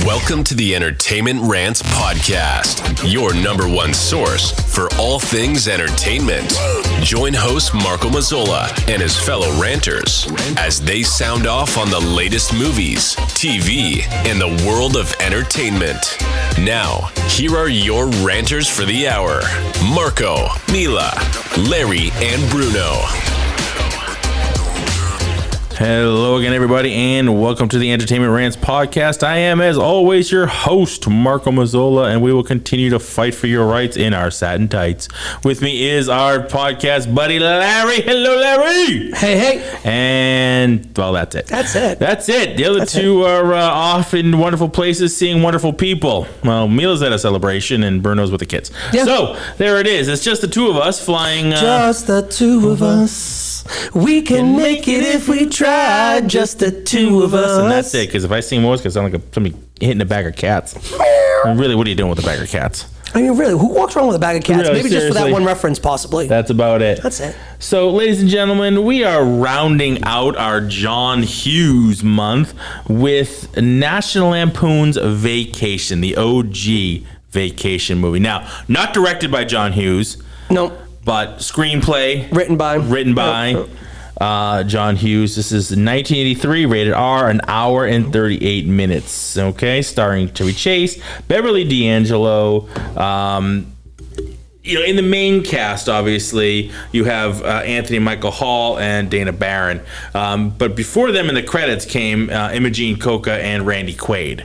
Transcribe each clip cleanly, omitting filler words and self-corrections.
Welcome to the Entertainment Rants Podcast, your number one source for all things entertainment. Join host Marco Mazzola and his fellow ranters as they sound off on the latest movies, TV, and the world of entertainment. Now, here are your ranters for the hour, Marco, Mila, Larry, and Bruno. Hello again, everybody, and welcome to the Entertainment Rants Podcast. I am, as always, your host, Marco Mazzola, and we will continue to fight for your rights in our satin tights. With me is our podcast buddy, Larry. Hello, Larry. Hey, hey. And, well, that's it. That's it. That's it. The other two are off in wonderful places, seeing wonderful people. Well, Mila's at a celebration, and Bruno's with the kids. Yeah. So, there it is. It's just the two of us flying. Just the two of us. We can make it if we try, just the two of us. And that's it, because if I sing more, it's going to sound like somebody hitting a bag of cats. And really, what are you doing with a bag of cats? I mean, really, who walks around with a bag of cats? Really, maybe seriously. just for that one reference, possibly. That's about it. That's it. So, ladies and gentlemen, we are rounding out our John Hughes month with National Lampoon's Vacation, the OG Vacation movie. Now, not directed by John Hughes. No. But screenplay written by John Hughes. This is 1983, rated R, an hour and 38 minutes. Okay, starring Chevy Chase, Beverly D'Angelo. In the main cast, obviously, you have Anthony Michael Hall and Dana Barron. But before them in the credits came Imogene Coca and Randy Quaid.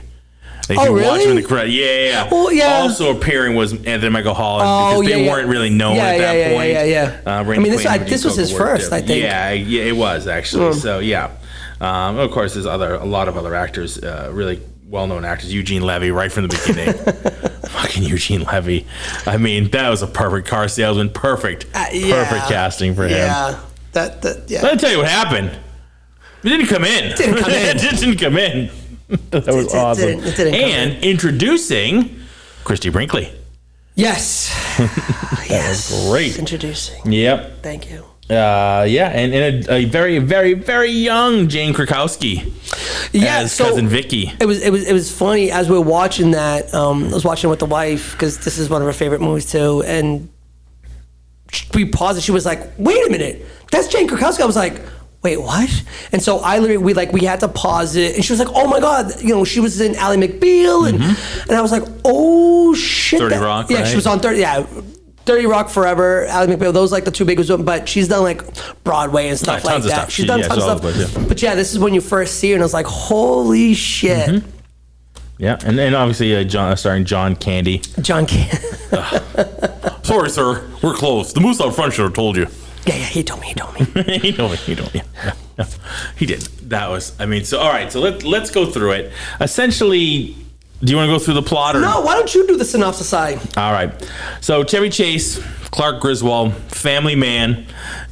If you really? watch them in the credits, yeah. Well, yeah. Also appearing was Anthony Michael Hall, because they weren't really known at that point. Yeah. This was his first, I think. Yeah, it was actually. So yeah, of course, there's a lot of other actors, really well-known actors. Eugene Levy, right from the beginning. Fucking Eugene Levy. I mean, that was a perfect car salesman. Perfect casting for him. Yeah, yeah. Let me tell you what happened. It didn't come in. It didn't come in. That was awesome. It didn't and introducing Christy Brinkley. Yes. That was great. Introducing. Yep. Thank you. And a very, very, very young Jane Krakowski as cousin Vicky. It was funny as we were watching that. I was watching it with the wife because this is one of her favorite movies too, and we paused. And she was like, "Wait a minute, that's Jane Krakowski." I was like, wait, what? And so we had to pause it, and she was like, "Oh my God!" She was in Ally McBeal, and I was like, "Oh shit!" 30 Rock, yeah, right? She was on 30 Rock Forever, Ally McBeal. Those like the two biggest ones, but she's done like Broadway and stuff like that. Stuff. She's done tons of stuff. But yeah, this is when you first see her, and I was like, "Holy shit!" Mm-hmm. Yeah, and obviously starring John Candy. John Candy. Sorry, sir, we're closed. The moose out front should have told you. Yeah, he told me. He told me. Yeah. He did. That was, all right, so let's go through it. Essentially, do you want to go through the plot? Or? No, why don't you do the synopsis side? All right. So Chevy Chase, Clark Griswold, family man,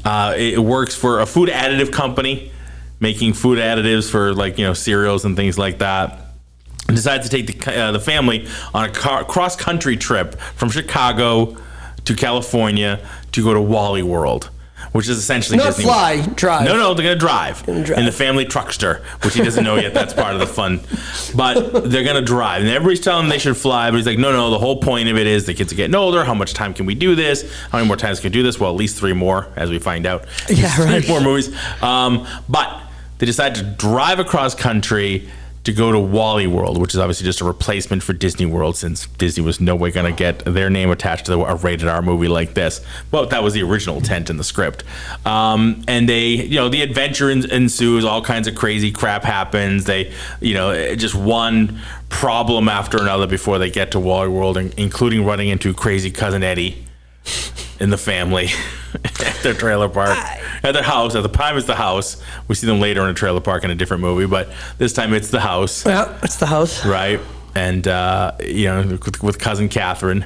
it works for a food additive company, making food additives for cereals and things like that. And decides to take the family on a cross-country trip from Chicago to California to go to Wally World, which is essentially not Disney. Drive. No, they're going to drive in the family truckster, which he doesn't know yet. That's part of the fun. But they're going to drive, and everybody's telling him they should fly, but he's like, no, the whole point of it is the kids are getting older. How much time can we do this? How many more times can we do this? Well, at least 3 more, as we find out. Yeah, right. 3 more movies. But they decide to drive across country to go to Wally World, which is obviously just a replacement for Disney World, since Disney was no way going to get their name attached to a rated R movie like this. Well, that was the original intent in the script. And they, the adventure ensues, all kinds of crazy crap happens. They, just one problem after another before they get to Wally World, including running into crazy cousin Eddie in the family at their trailer park. At their house. At the time, it's the house. We see them later in a trailer park in a different movie, but this time it's the house. Yeah, it's the house. Right. And, with cousin Catherine,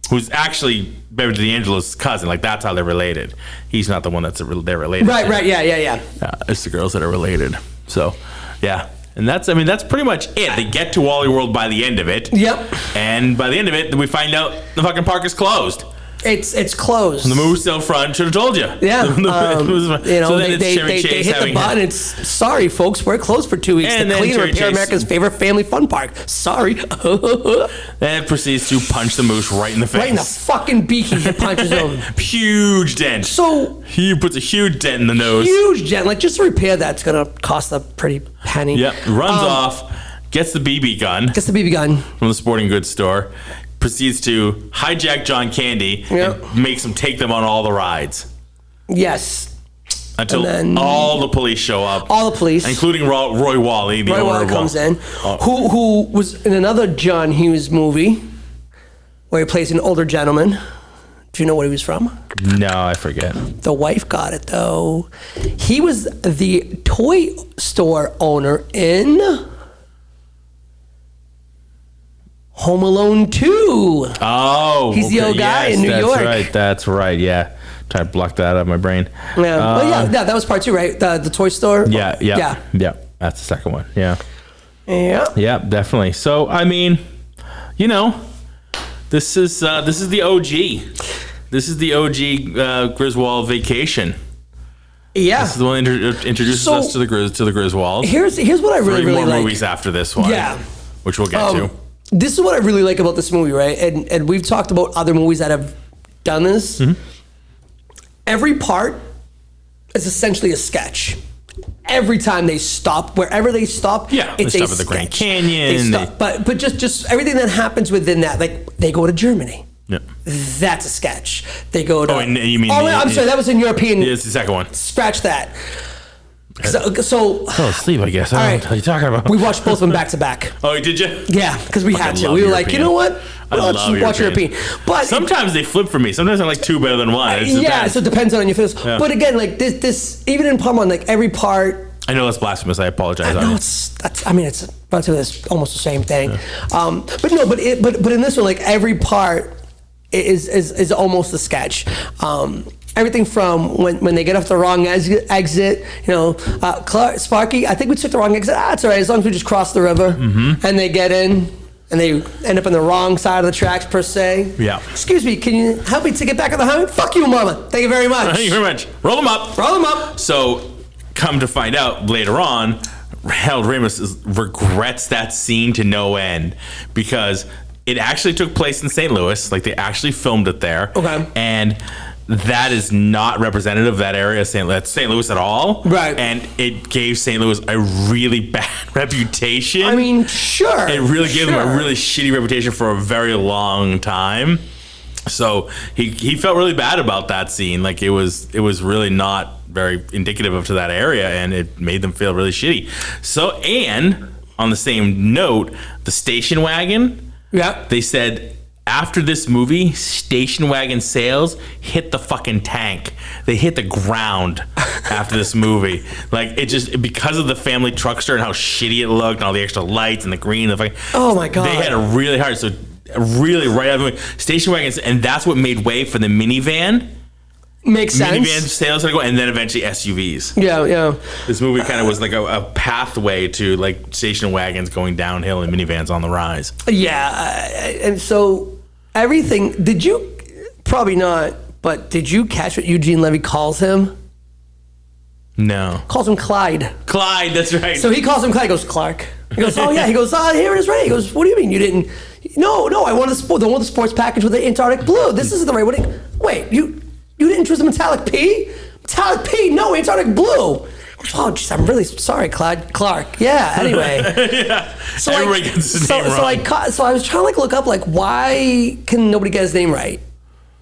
who's actually Beverly D'Angelo's cousin. Like, that's how they're related. He's not the one they're related to. Right. Yeah. It's the girls that are related. So, yeah. And that's pretty much it. They get to Wally World by the end of it. Yep. And by the end of it, we find out the fucking park is closed. It's closed. The moose out front should have told you. Yeah. So then they Chevy Chase hit the having button. It's sorry, folks. We're closed for 2 weeks. And to then clean and Chevy repair Chase- America's favorite family fun park. Sorry. Then it proceeds to punch the moose right in the face. Right in the fucking beak, he punches him. Huge dent. So He puts a huge dent in the nose. huge dent. Like, just to repair that's gonna cost a pretty penny. Yep. Runs off, gets the BB gun Gets the BB gun. from the sporting goods store, proceeds to hijack John Candy Yep. and makes him take them on all the rides Yes. until And then- all the police show up, All the police. including Roy Wally, the Roy owner Wally of comes Wall- in, Oh. who was in another John Hughes movie where he plays an older gentleman. Do you know where he was from? No, I forget. The wife got it though. He was the toy store owner in Home Alone 2. Oh, He's the old guy in New that's York. Right, that's right. Yeah, try to block that out of my brain. Yeah, but yeah, that was part 2, right? The toy store. Yeah. That's the second one. Yeah. Yeah. Yeah, definitely. So I mean, this is the OG. This is the OG Griswold Vacation. Yeah. This is the one that introduces So- us to the Griswolds. Here's what I really 3 more like. movies after this one. Yeah. which we'll get to. This is what I really like about this movie, right? And we've talked about other movies that have done this. Mm-hmm. Every part is essentially a sketch. Every time they stop, wherever they stop, Yeah, it's they a stop at the Grand sketch. Canyon, They stop, but just everything that happens within that, like they go to Germany. Yep. That's a sketch. They go to. Oh, and you mean Oh, the- I'm sorry. That was in European. Yeah, it's the second one. Scratch that. So Fell asleep, I guess. I don't know what you're talking about. we watched both of them back to back. Oh, did you? Yeah, because we had Fucking to. love We were like, you European. know what? I Let's love watch European. But Sometimes they flip for me. Sometimes I like two better than one. It just yeah, depends. so it depends on your feels. Yeah. But again, like this, even in Palma, like every part. I know that's blasphemous. I apologize. No, it's relatively almost the same thing. But no, but in this one, like every part is almost a sketch. Everything from when they get off the wrong exit, Sparky, I think we took the wrong exit. It's all right, as long as we just cross the river. Mm-hmm. And they get in, and they end up on the wrong side of the tracks, per se. Yeah. Excuse me, can you help me to get back on the highway? Fuck you, mama. Thank you very much. Thank you very much. Roll them up. Roll them up. So, come to find out later on, Harold Ramis regrets that scene to no end because it actually took place in St. Louis. Like, they actually filmed it there. Okay. And that is not representative of that area of St. Louis at all. Right. And it gave St. Louis a really bad reputation. I mean, sure. It really gave them a sure. really shitty reputation for a very long time. So he felt really bad about that scene. Like it was really not very indicative of to that area, and it made them feel really shitty. So, and on the same note, the station wagon. Yeah. They said after this movie, station wagon sales hit the fucking tank. They hit the ground after this movie. Like it just because of the family truckster and how shitty it looked and all the extra lights and the green. And the fucking, Oh my God. They had it really hard. So really right out of the movie, station wagons, and that's what made way for the minivan. Makes sense. Minivan sales, and then eventually SUVs. Yeah. This movie kind of was like a pathway to like station wagons going downhill and minivans on the rise. Yeah, and so everything. Did you? Probably not. But did you catch what Eugene Levy calls him? No. Calls him Clyde. Clyde, that's right. So he calls him Clyde. He goes, Clark. He goes, oh yeah. He goes, here it is, right? He goes, what do you mean you didn't? No. I wanted the sports package with the Antarctic blue. This isn't the right one. Wait, you didn't choose the metallic P? Metallic P? No, Antarctic blue. Oh, jeez, I'm really sorry, Clark. Yeah. Anyway. Yeah. So Everybody gets his name wrong. So I was trying to look up why can nobody get his name right,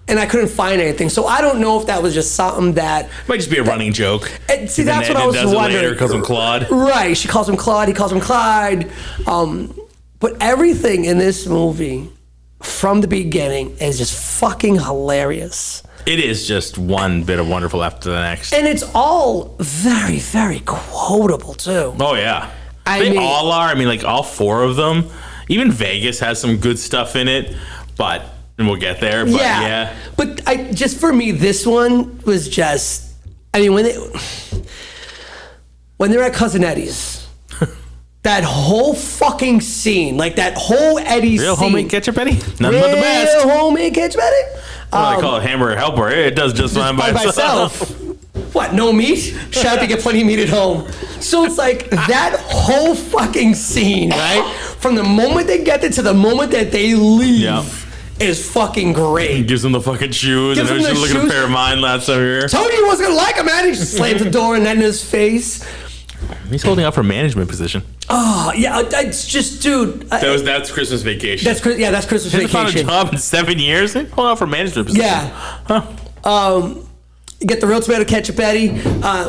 and I couldn't find anything. So I don't know if that was just something that Might just be a running joke. And see, And then that's what I Ed was does it wondering. later, calls him Claude. Right? She calls him Claude. He calls him Clyde. But everything in this movie, from the beginning, is just fucking hilarious. It is just one bit of wonderful after the next. And it's all very, very quotable, too. Oh, yeah. I They mean- all are. I mean, like, all four of them. Even Vegas has some good stuff in it, and we'll get there. But yeah. But for me, this one was just, I mean, when they're at Cousin Eddie's, That whole fucking scene, like that whole Eddie Real scene. homemade ketchup, Eddie? Nothing but the best. Real homemade ketchup, Eddie? Well, they call it hammer or helper. It does just fine by itself. What, no meat? Shout out to get plenty of meat at home. So it's like that whole fucking scene, right? From the moment they get there to the moment that they leave is fucking great. He gives him the fucking shoes. And I was just looking at a pair of mine last over here. Told you he wasn't going to like him, man. He just slams the door and then in his face. He's holding out for a management position. Oh, yeah. It's just, dude. That's Christmas Vacation. That's Christmas Vacation. He found a job in 7 years. He's holding out for a management position. Yeah. Huh. You get the real tomato ketchup, Eddie.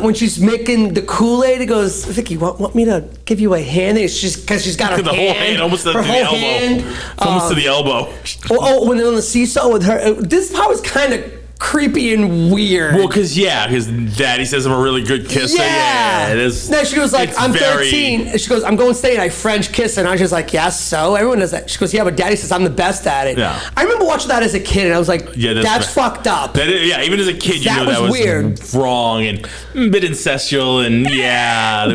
When she's making the Kool-Aid, he goes, Vicky, want me to give you a hand? It's just because she's got her the hand. Whole hand, almost to the elbow. Almost to the elbow. When they're on the seesaw with her. This part was kind of creepy and weird. Well, because Daddy says I'm a really good kisser. Yeah, it is. No, she was like, I'm 13. She goes, I'm going to stay and I French kiss. And I was just like, yes, so? Everyone does that. She goes, yeah, but Daddy says I'm the best at it. Yeah. I remember watching that as a kid and I was like, that's fucked up. Even as a kid, you know that was weird. Wrong and a bit incestual and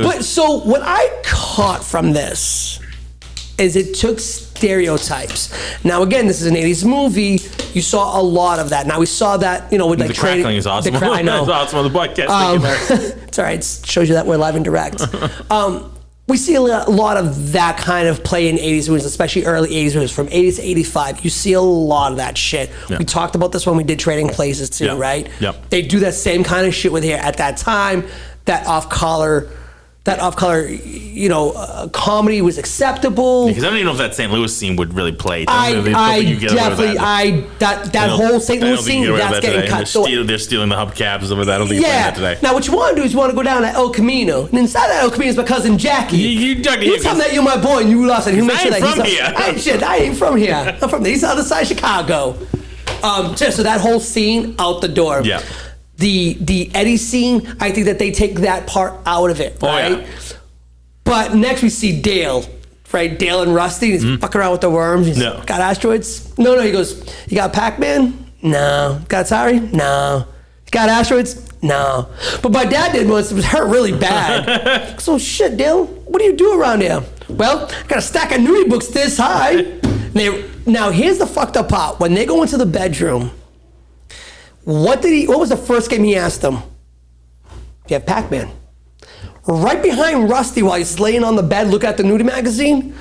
But so what I caught from this is it took stereotypes. Now, again, this is an 80s movie. You saw a lot of that. Now, we saw that, with like the crackling is awesome. I know. It's awesome on the podcast. It's all right. It shows you that we're live and direct. We see a lot of that kind of play in 80s movies, especially early 80s movies. From 80s to 85, you see a lot of that shit. Yeah. We talked about this when we did Trading Places too, right? Yep. They do that same kind of shit with here. At that time, that off-color, comedy was acceptable. Because I don't even know if that St. Louis scene would really play. That whole St. Louis scene, that's getting cut. They're stealing the hubcaps over that. I don't think you're playing that today. Now, what you want to do is you want to go down to El Camino. And inside that El Camino is my cousin Jackie. You tell him that you're my boy and you lost it. I ain't from here. I ain't from here. I'm from the east other side of Chicago. So that whole scene, out the door. Yeah. The Eddie scene, I think that they take that part out of it, right? Yeah. But next we see Dale, right? Dale and Rusty, he's fucking around with the worms. He's got asteroids? No, he goes, you got Pac-Man? No. Got Atari? No. You got asteroids? No. But my dad did once, it was hurt really bad. So shit, Dale, what do you do around here? Well, I got a stack of nudie books this high. Now here's the fucked up part. When they go into the bedroom, what was the first game he asked them? You have Pac-Man. Right behind Rusty while he's laying on the bed looking at the nudie magazine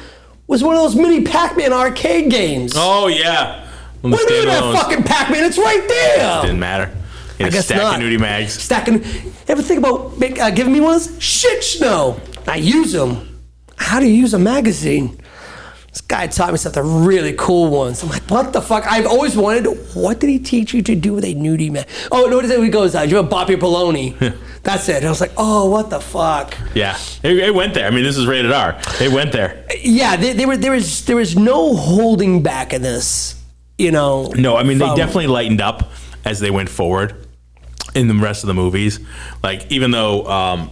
was one of those mini Pac-Man arcade games. Oh, yeah. What do you mean that fucking Pac-Man? It's right there. Didn't matter. I guess stack of nudie mags. Ever think about giving me one of those? Shit, Snow. I use them. How do you use a magazine? This guy taught me something really cool once. I'm like, what the fuck? I've always wondered, what did he teach you to do with a nudie mag? Oh, no, what is it? He goes, do you have Bop Your Baloney? That's it. And I was like, oh, what the fuck? Yeah, it went there. I mean, this is rated R. They went there. Yeah, there was no holding back in this, No, I mean, they definitely lightened up as they went forward in the rest of the movies. Like, even though,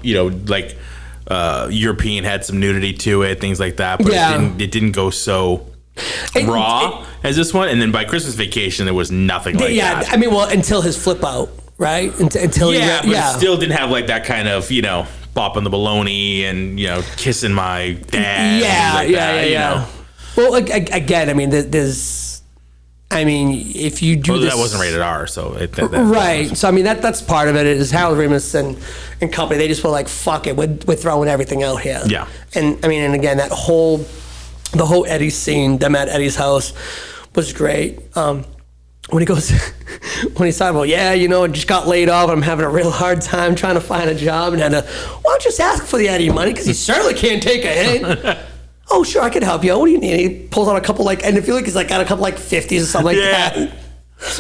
European had some nudity to it, things like that, but it didn't go so raw as this one. And then by Christmas Vacation, there was nothing like that. Yeah, I mean, until his flip out, right? Until it still didn't have like that kind of, bopping the baloney and, kissing my dad. Yeah. Well, again, I mean, if you do this... that wasn't rated R, so... Right. So, I mean, that's part of it, is Harold Ramis and company, they just were like, fuck it, we're throwing everything out here. Yeah. And, I mean, and again, the whole Eddie scene, them at Eddie's house, was great. When he's talking about, I just got laid off, I'm having a real hard time trying to find a job, and why don't you just ask for the Eddie money, because he certainly can't take a hit. Oh, sure, I can help you. What do you need? He pulls out a couple, and I feel like he's got a couple 50s or something like that.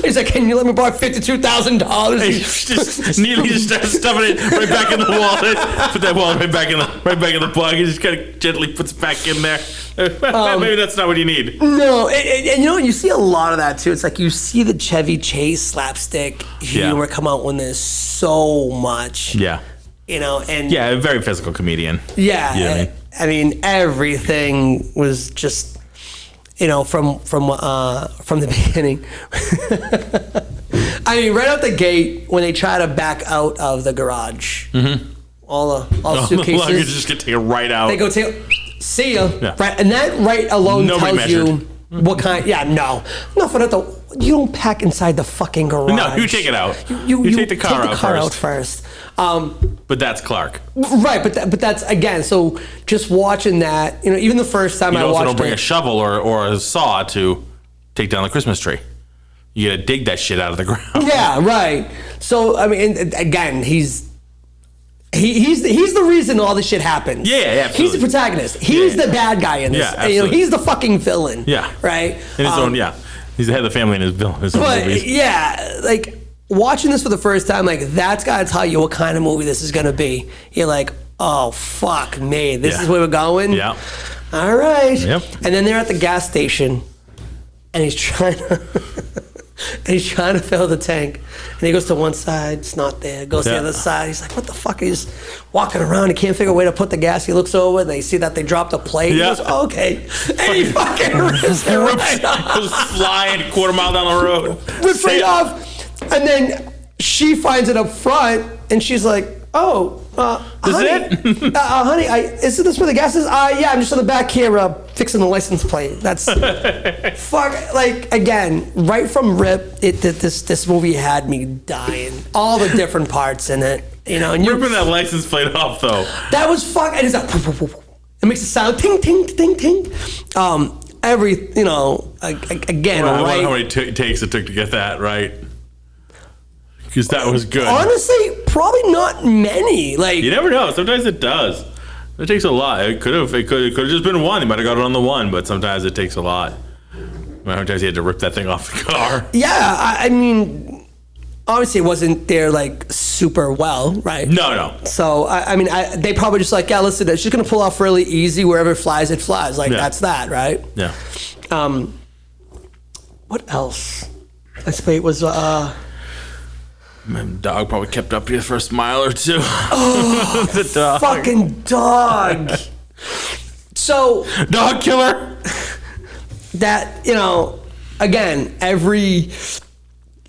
He's like, can you let me borrow $52,000? Just neatly start stuffing it right back in the wallet. Put that wallet right back in the pocket. Just kind of gently puts it back in there. Maybe that's not what you need. No, and you see a lot of that too. It's like you see the Chevy Chase slapstick humor come out when there's so much. Yeah. And a very physical comedian. Yeah. I mean, everything was just, from the beginning. I mean, right out the gate when they try to back out of the garage, all the suitcases, the luggage just get taken right out. They go take See ya. Yeah. Right, and that right alone Nobody tells you measured. what kind. Yeah, no for that. You don't pack inside the fucking garage. No, you take it out. You take the car out first. But that's Clark. Right, but that's again. So just watching that, even the first time You I also watched don't bring it, a shovel or a saw to take down the Christmas tree. You gotta dig that shit out of the ground. Yeah, right. So I mean, and again, he's the reason all this shit happens. Yeah, absolutely. He's the protagonist. He's the bad guy in this. Yeah, And, absolutely. he's the fucking villain. Yeah. Right. In his own, yeah. He's the head of the family in his own But movies. yeah, like watching this for the first time, like that's gotta tell you what kind of movie this is gonna be. You're like, oh fuck me, this Yeah. is where we're going. Yeah. All right. Yep. And then they're at the gas station, and he's trying to. And he's trying to fill the tank. And he goes to one side, it's not there. Goes to the other side. He's like, what the fuck? He's walking around. He can't figure a way to put the gas. He looks over and they see that they dropped a plate. Yeah. He goes, oh, okay. And he fucking rips it right off. Goes flying a quarter mile down the road. Rips right off. And then she finds it up front and she's like, oh, honey, honey, isn't this where the gas is? Yeah, I'm just on the back here fixing the license plate. That's fuck. Like again, right from rip, this movie had me dying. All the different parts in it, And Ripping that license plate off though. That was fuck. And it's like, it makes a sound, ting ting ting ting. Again, I wonder right? how many takes it took to get that right. Because that was good. Honestly, probably not many. Like You never know. Sometimes it does. It takes a lot. It could have just been one. He might have got it on the one, but sometimes it takes a lot. Sometimes he had to rip that thing off the car. yeah, I mean, obviously it wasn't there like super well, right? No. So they probably just like, yeah, listen, it's just gonna pull off really easy. Wherever it flies, it flies. Like that's that, right? Yeah. What else? I suppose it was. My dog probably kept up here for a smile or two. Oh, the dog. Fucking dog. So Dog killer. that again,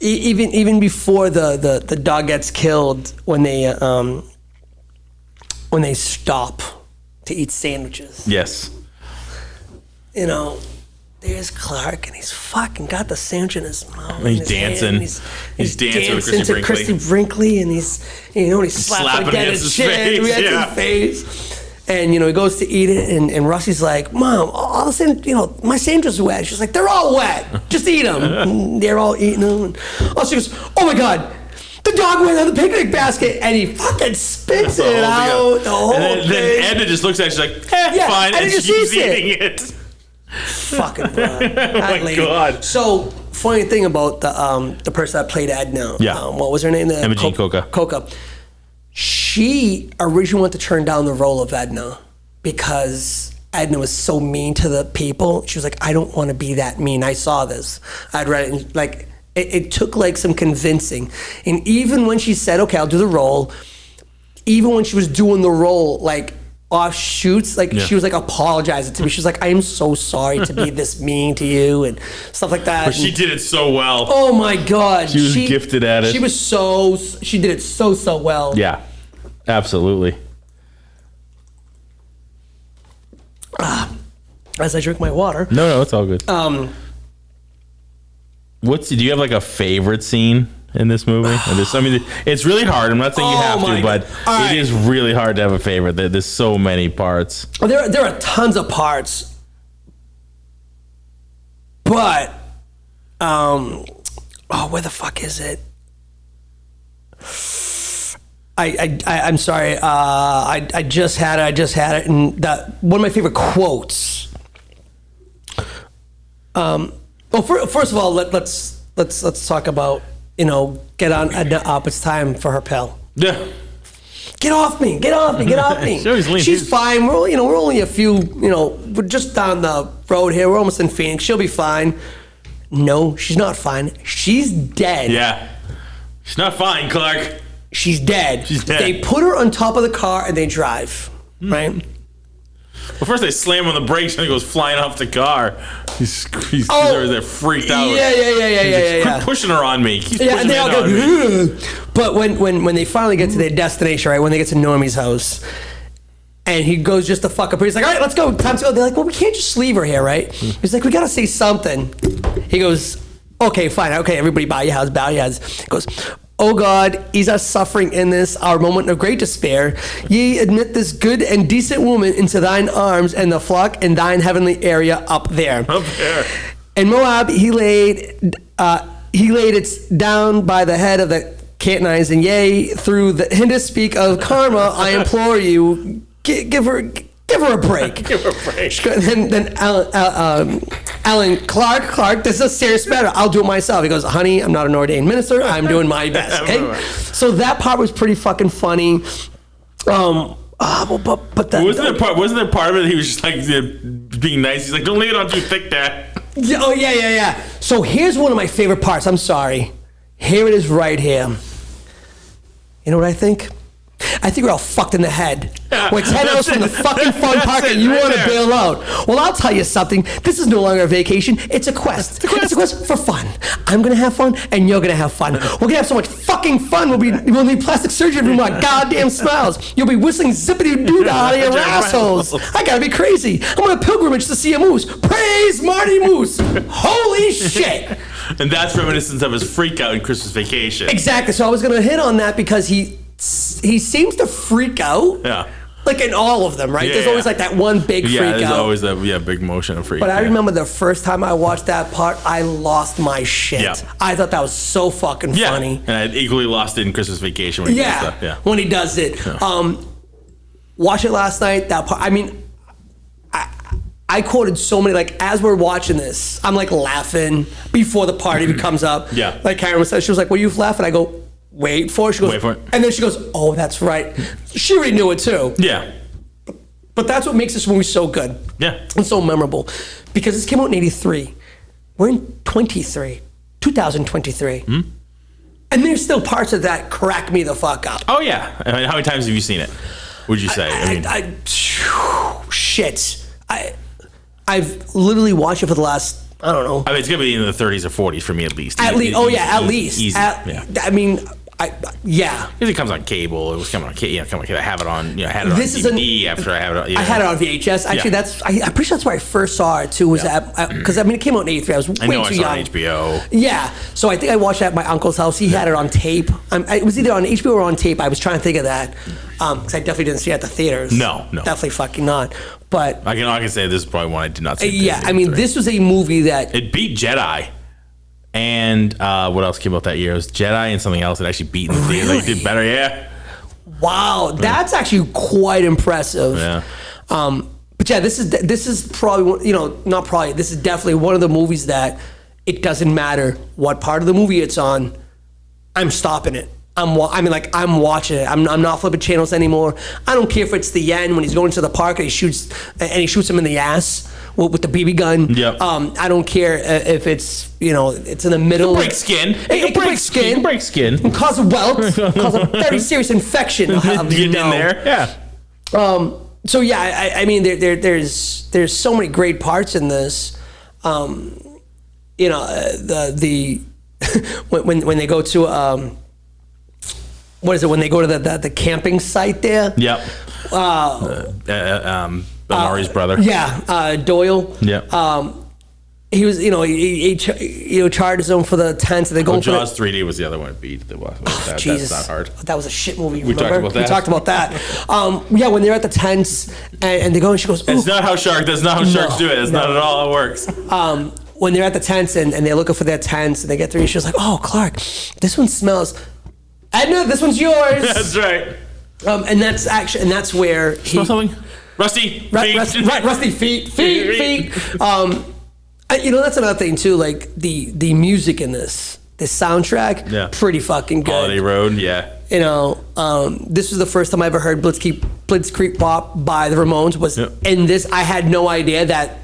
even before the dog gets killed, when they stop to eat sandwiches, Yes. there's Clark, and he's fucking got the sandwich in his mouth. And he's in his hand, dancing. and He's dancing with to Christy Brinkley, and he's he's slapping against his his chin, face, against his face. And he goes to eat it, and Rusty's like, "Mom, all the sandwich, my sandwiches are wet." She's like, "They're all wet. Just eat them." And they're all eating them. And she goes, "Oh my god, the dog went on the picnic basket," and he fucking spits it out. The whole and thing. then Edna just looks at it, she's like, fine, and and he just she keeps eats it. eating it. Fucking blood. Oh my God. So funny thing about the person that played Edna. Yeah. What was her name? Imogen Coca. Coca. She originally wanted to turn down the role of Edna because Edna was so mean to the people. She was like, I don't want to be that mean. I saw this. I'd read it. And, it took some convincing. And even when she said, okay, I'll do the role, even when she was doing the role, offshoots, she was apologizing to me. She was like, I am so sorry to be this mean to you and stuff like that. But she did it so well. Oh my God. She was gifted at it. She did it so well. Yeah, absolutely. As I drink my water. No, it's all good. Do you have a favorite scene in this movie? It's really hard. I'm not saying you have to, but it is really hard to have a favorite. There's so many parts. There are tons of parts, but where the fuck is it? I'm sorry. I just had it, and one of my favorite quotes. First of all, let's talk about get on Edna up. It's time for her pill. Yeah. Get off me! Get off me! Get off me! She's fine. We're only a few. We're just down the road here. We're almost in Phoenix. She'll be fine. No, she's not fine. She's dead. Yeah. She's not fine, Clark. She's dead. She's dead. They put her on top of the car and they drive. Right. Well, first they slam on the brakes and he goes flying off the car. He's they're freaked out. Yeah. Quit pushing her on me. Keep Yeah, pushing and they all go. on me. But when they finally get to their destination, right, when they get to Normie's house, And he goes just to fuck up. He's like, all right, let's go. Time to go. They're like, well, we can't just leave her here, right? He's like, we got to say something. He goes, okay, fine. Okay, everybody bow your heads, bow your heads. He goes, oh God, is our suffering in this, our moment of great despair. Ye admit this good and decent woman into thine arms and the flock in thine heavenly area up there. Up there. And Moab, he laid it down by the head of the Canaanites, and yea, through the Hindus speak of karma, I implore you, give her a break. Give her a break. Then Alan, Clark, this is a serious matter. I'll do it myself. He goes, honey, I'm not an ordained minister. I'm doing my best. Okay? So that part was pretty fucking funny. Wasn't there part of it he was just like being nice? He's like, don't lay it on too thick, Dad. Oh, yeah. So here's one of my favorite parts. I'm sorry. Here it is right here. You know what I think? I think we're all fucked in the head. We're 10 hours from the fucking fun park and you want to bail out. Well, I'll tell you something. This is no longer a vacation. It's a quest. It's a quest for fun. I'm going to have fun and you're going to have fun. We're going to have so much fucking fun. We'll need plastic surgery from our goddamn smiles. You'll be whistling zippity-doo out of your assholes. I got to be crazy. I'm on a pilgrimage to see a moose. Praise Marty Moose. Holy shit. And that's reminiscent of his freak out in Christmas Vacation. Exactly. So I was going to hit on that because he seems to freak out. Yeah. Like in all of them, right? Yeah, There's always like that one big freak out. Yeah, there's always a big motion of freak. But I remember the first time I watched that part, I lost my shit. Yeah. I thought that was so fucking funny. And I equally lost it in Christmas Vacation when he does that. Yeah. When he does it. Yeah. Watch it last night. That part. I mean, I quoted so many, like, as we're watching this, I'm like laughing before the part comes up. Yeah. Like Karen said, she was like, "What are you laughing?" I go, "Wait for it." She goes, "Wait for it." And then she goes, "Oh, that's right." She already knew it too. Yeah. But that's what makes this movie so good. Yeah. And so memorable. Because this came out in 83. We're in 2023. And there's still parts of that crack me the fuck up. Oh, yeah. I mean, how many times have you seen it, would you say? Shit. I've literally watched it for the last, I don't know. I mean, it's going to be in the 30s or 40s for me at least. At least. At least. Easy. Yeah. I mean, yeah. Because it comes on cable. It was coming on cable. Yeah, I have it on, had it on DVD after I have it on. I had it on VHS. Actually, I'm pretty sure that's where I first saw it too, was because I mean, it came out in 83. I was way too young. I saw it on HBO. Yeah. So I think I watched that at my uncle's house. He had it on tape. It was either on HBO or on tape. I was trying to think of that. Because I definitely didn't see it at the theaters. No. Definitely fucking not. But I can say this is probably one I did not see. Yeah, I mean, this was a movie that... It beat Jedi. And what else came out that year? It was Jedi and something else that actually beat in the theater. Like, did better, yeah. Wow, that's actually quite impressive. Yeah. But yeah, this is probably, not probably, this is definitely one of the movies that it doesn't matter what part of the movie it's on, I'm stopping it. I'm watching it. I'm not flipping channels anymore. I don't care if it's the end when he's going to the park and he shoots him in the ass with the BB gun. Yep. I don't care if it's it's in the middle. Break skin. It can break skin. It break skin. And cause a welt. Cause a very serious infection. Get in there. Yeah. So yeah, I mean there's so many great parts in this. When they go to what is it when they go to the camping site there? Yep. Amari's brother. Yeah, Doyle. Yeah. He was, he charges them for the tents, and they go. Jaws 3D was the other one. Beat Jesus, that's not hard. That was a shit movie. We talked about that. We talked about that. Yeah, when they're at the tents and they go, and she goes, "That's not how sharks do it. It's not at all how it works." When they're at the tents and they're looking for their tents and they get through, she was like, "Oh, Clark, this one smells. Edna, this one's yours." That's right. And that's where smell something. Rusty feet. That's another thing too. Like the music in this soundtrack, pretty fucking good. Holiday Road, yeah. This was the first time I ever heard Blitzkrieg Bop by the Ramones was in this. I had no idea that.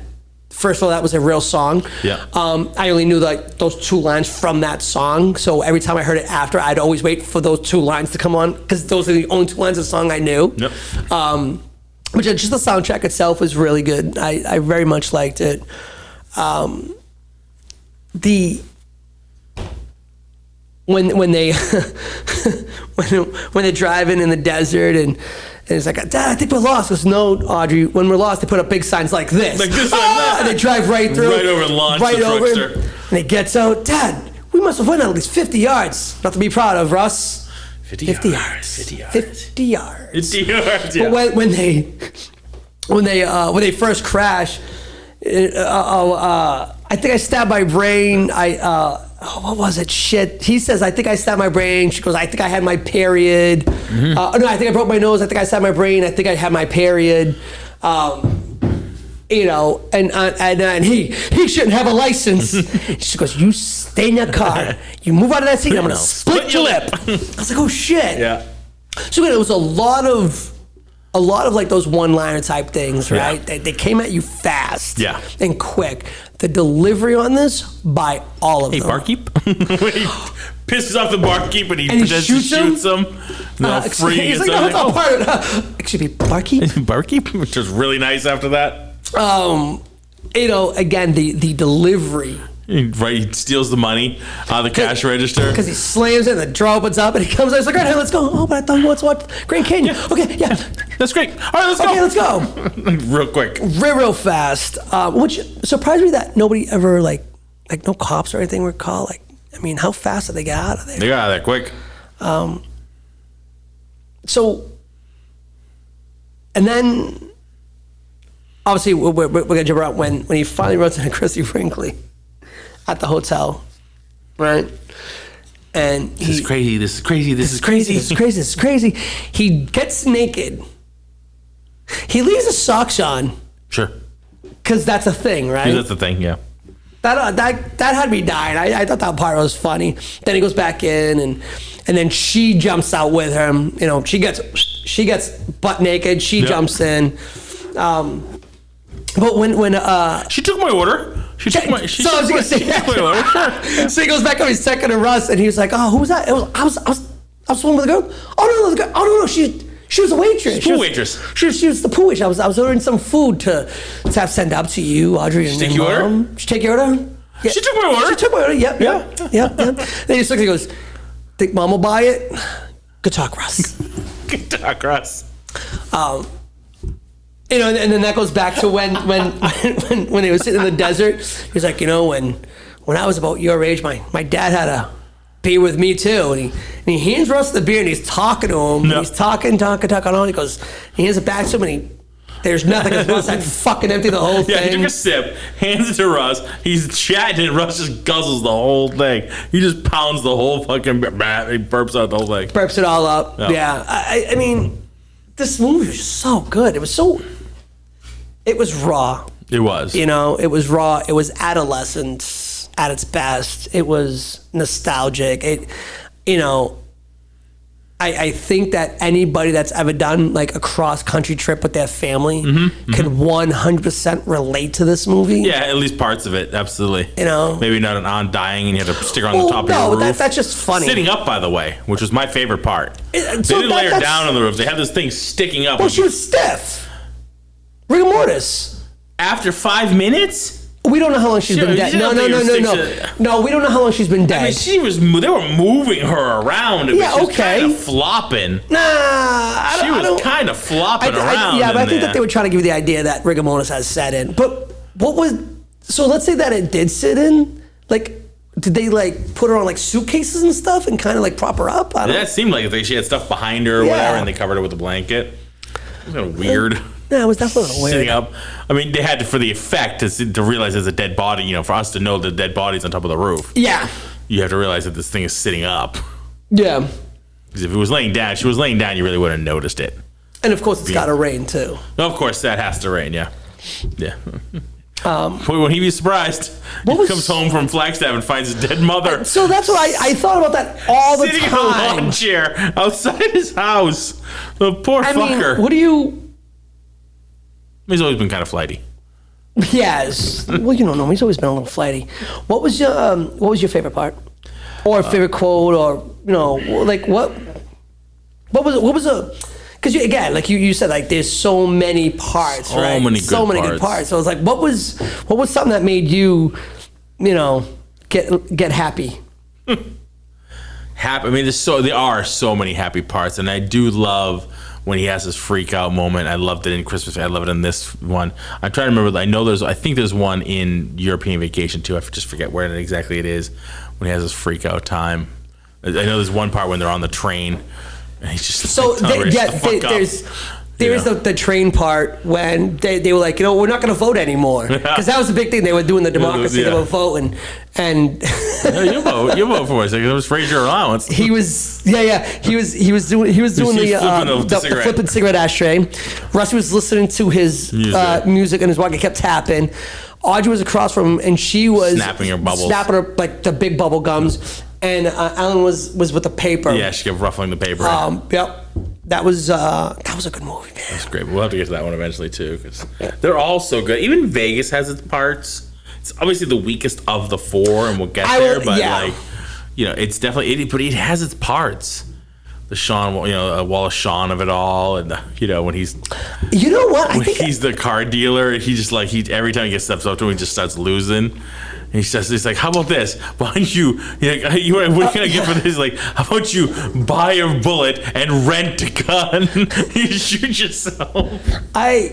First of all, that was a real song. Yeah. I only knew like those two lines from that song. So every time I heard it after, I'd always wait for those two lines to come on because those are the only two lines of the song I knew. Yep. But just the soundtrack itself was really good. I very much liked it. When they when they're driving in the desert and he's like, Dad, I think we're lost. He goes, no, Audrey, when we're lost, they put up big signs like this. Like this, like that. And they drive right through. Right over and launch the truckster. And he gets out, Dad, we must have went at least 50 yards. Not to be proud of, Russ. 50 yards. 50 yards. 50 yards, yeah. But when they first crash, I think I stabbed my brain. What was it? Shit. He says, I think I stabbed my brain. She goes, I think I had my period. Mm-hmm. No, I think I broke my nose. I think I stabbed my brain. I think I had my period. You know, and he shouldn't have a license. She goes, you stay in your car. You move out of that seat, I'm going to split your lip. I was like, oh, shit. Yeah. So it was a lot of like those one-liner type things, right? Yeah. They came at you fast, Yeah. and quick. The delivery on this by all of them. Hey, barkeep. When he pisses off the barkeep and he shoots him. No, free. He's like, no, it's all part of it. Excuse me, barkeep. Barkeep, which was really nice after that. You know, again, the delivery. Right, he steals the money out of the cash register. Because he slams it and the drawer opens up and he comes out. He's like, all right, let's go. Oh, but I thought you wanted to watch Grand Canyon. Yeah. Okay, yeah. That's great. All right, let's go. Okay, let's go. Real quick. Real fast. Which surprised me that nobody ever, like no cops or anything were called. Like, I mean, how fast did they get out of there? They got out of there quick. So, and then, obviously, we're going to jump around when he finally runs into Chrissy Brinkley at the hotel, right? And This is crazy. This is crazy. This is crazy. This is crazy. This is crazy. He gets naked. He leaves his socks on. Sure. Because that's a thing, right? That's the thing, yeah. That had me dying. I thought that part was funny. Then he goes back in, and then she jumps out with him. You know, she gets butt naked. She jumps in. But when she took my order. She took my order. So he goes back up. He's checking to Russ, and he was like, "Oh, who was that? I was one with the girl. Oh no, she was a waitress. Pool waitress. She was the pool waitress. I was ordering some food to have sent up to you, Audrey, and take your your mom. order? She take your order? Yeah. She took my order. She took my order. Yep. Then he just looks and he goes, "Think Mom will buy it?" Good talk, Russ. Good talk, Russ. You know, and then that goes back to when he was sitting in the desert. He's like, you know, when I was about your age, my dad had a beer with me too, and he hands Russ the beer and he's talking to him. And he's talking on. He goes, he hands it back to him, and there's nothing. Russ had fucking empty the whole thing. Yeah, he took a sip, hands it to Russ. He's chatting, and Russ just guzzles the whole thing. He just pounds the whole fucking. He burps out the whole thing. Burps it all up. Yeah. I mean, this movie was so good. It was raw. It was. You know, it was raw. It was adolescence at its best. It was nostalgic. I think that anybody that's ever done like a cross-country trip with their family can 100% relate to this movie. Yeah, at least parts of it, absolutely. You know? Maybe not an aunt dying and you had to stick her on the top of your roof. That's just funny. Sitting up, by the way, which was my favorite part. They didn't lay her down on the roof. They had this thing sticking up. Well, she was stiff. Rigor mortis. After 5 minutes? We don't know how long she's been dead. No. No, we don't know how long she's been dead. I mean, they were moving her around. She was kind of flopping. She was kind of flopping around. But I think that they were trying to give you the idea that rigor mortis has set in. But so let's say that it did sit in, like, did they like put her on like suitcases and stuff and kind of like prop her up? That seemed like she had stuff behind her or whatever, and they covered her with a blanket. It was kind of weird. Yeah, it was definitely weird. Sitting up. I mean, they had to, for the effect, to realize there's a dead body, you know, for us to know the dead body's on top of the roof. Yeah. You have to realize that this thing is sitting up. Yeah. Because if it was laying down, you really wouldn't have noticed it. And of course, it's got to rain too. Of course, that has to rain, yeah. Yeah. Would he be surprised? He comes home from Flagstaff and finds his dead mother. So that's what I thought about that all the time. Sitting in a lawn chair outside his house. The poor fucker. Mean, what do you... He's always been kind of flighty. Yes. Well, you don't know. He's always been a little flighty. What was your favorite part, or favorite quote, or like what was a? Because again, like you said, like there's so many parts, right? So many good parts. So I was like, what was something that made you, get happy? Happy. I mean, there are so many happy parts, and I do love when he has his freak out moment. I loved it in Christmas. I love it in this one. I'm trying to remember. I think there's one in European Vacation too. I just forget where exactly it is when he has his freak out time. I know there's one part when they're on the train and he's just there's the train part when they were like, we're not going to vote anymore, because that was the big thing they were doing, the democracy. They were voting, and you vote for us. Like, it was raise your allowance. He was doing the flipping cigarette ashtray. Rusty was listening to his music and his walkie kept tapping. Audrey was across from him and she was snapping her like the big bubble gums, and Ellen was with the paper. Yeah, she kept ruffling the paper. Yep. That was a good movie, man. That's great. We'll have to get to that one eventually too, because they're all so good. Even Vegas has its parts. It's obviously the weakest of the four, and we'll get there. But it's definitely. But it has its parts. The Sean, Wallace Shawn of it all, and when he's. You know what? He's the car dealer, and every time he steps up to him, he just starts losing. He's like, how about this? Why don't you, what can I get for this? He's like, how about you buy a bullet and rent a gun? You shoot yourself. I've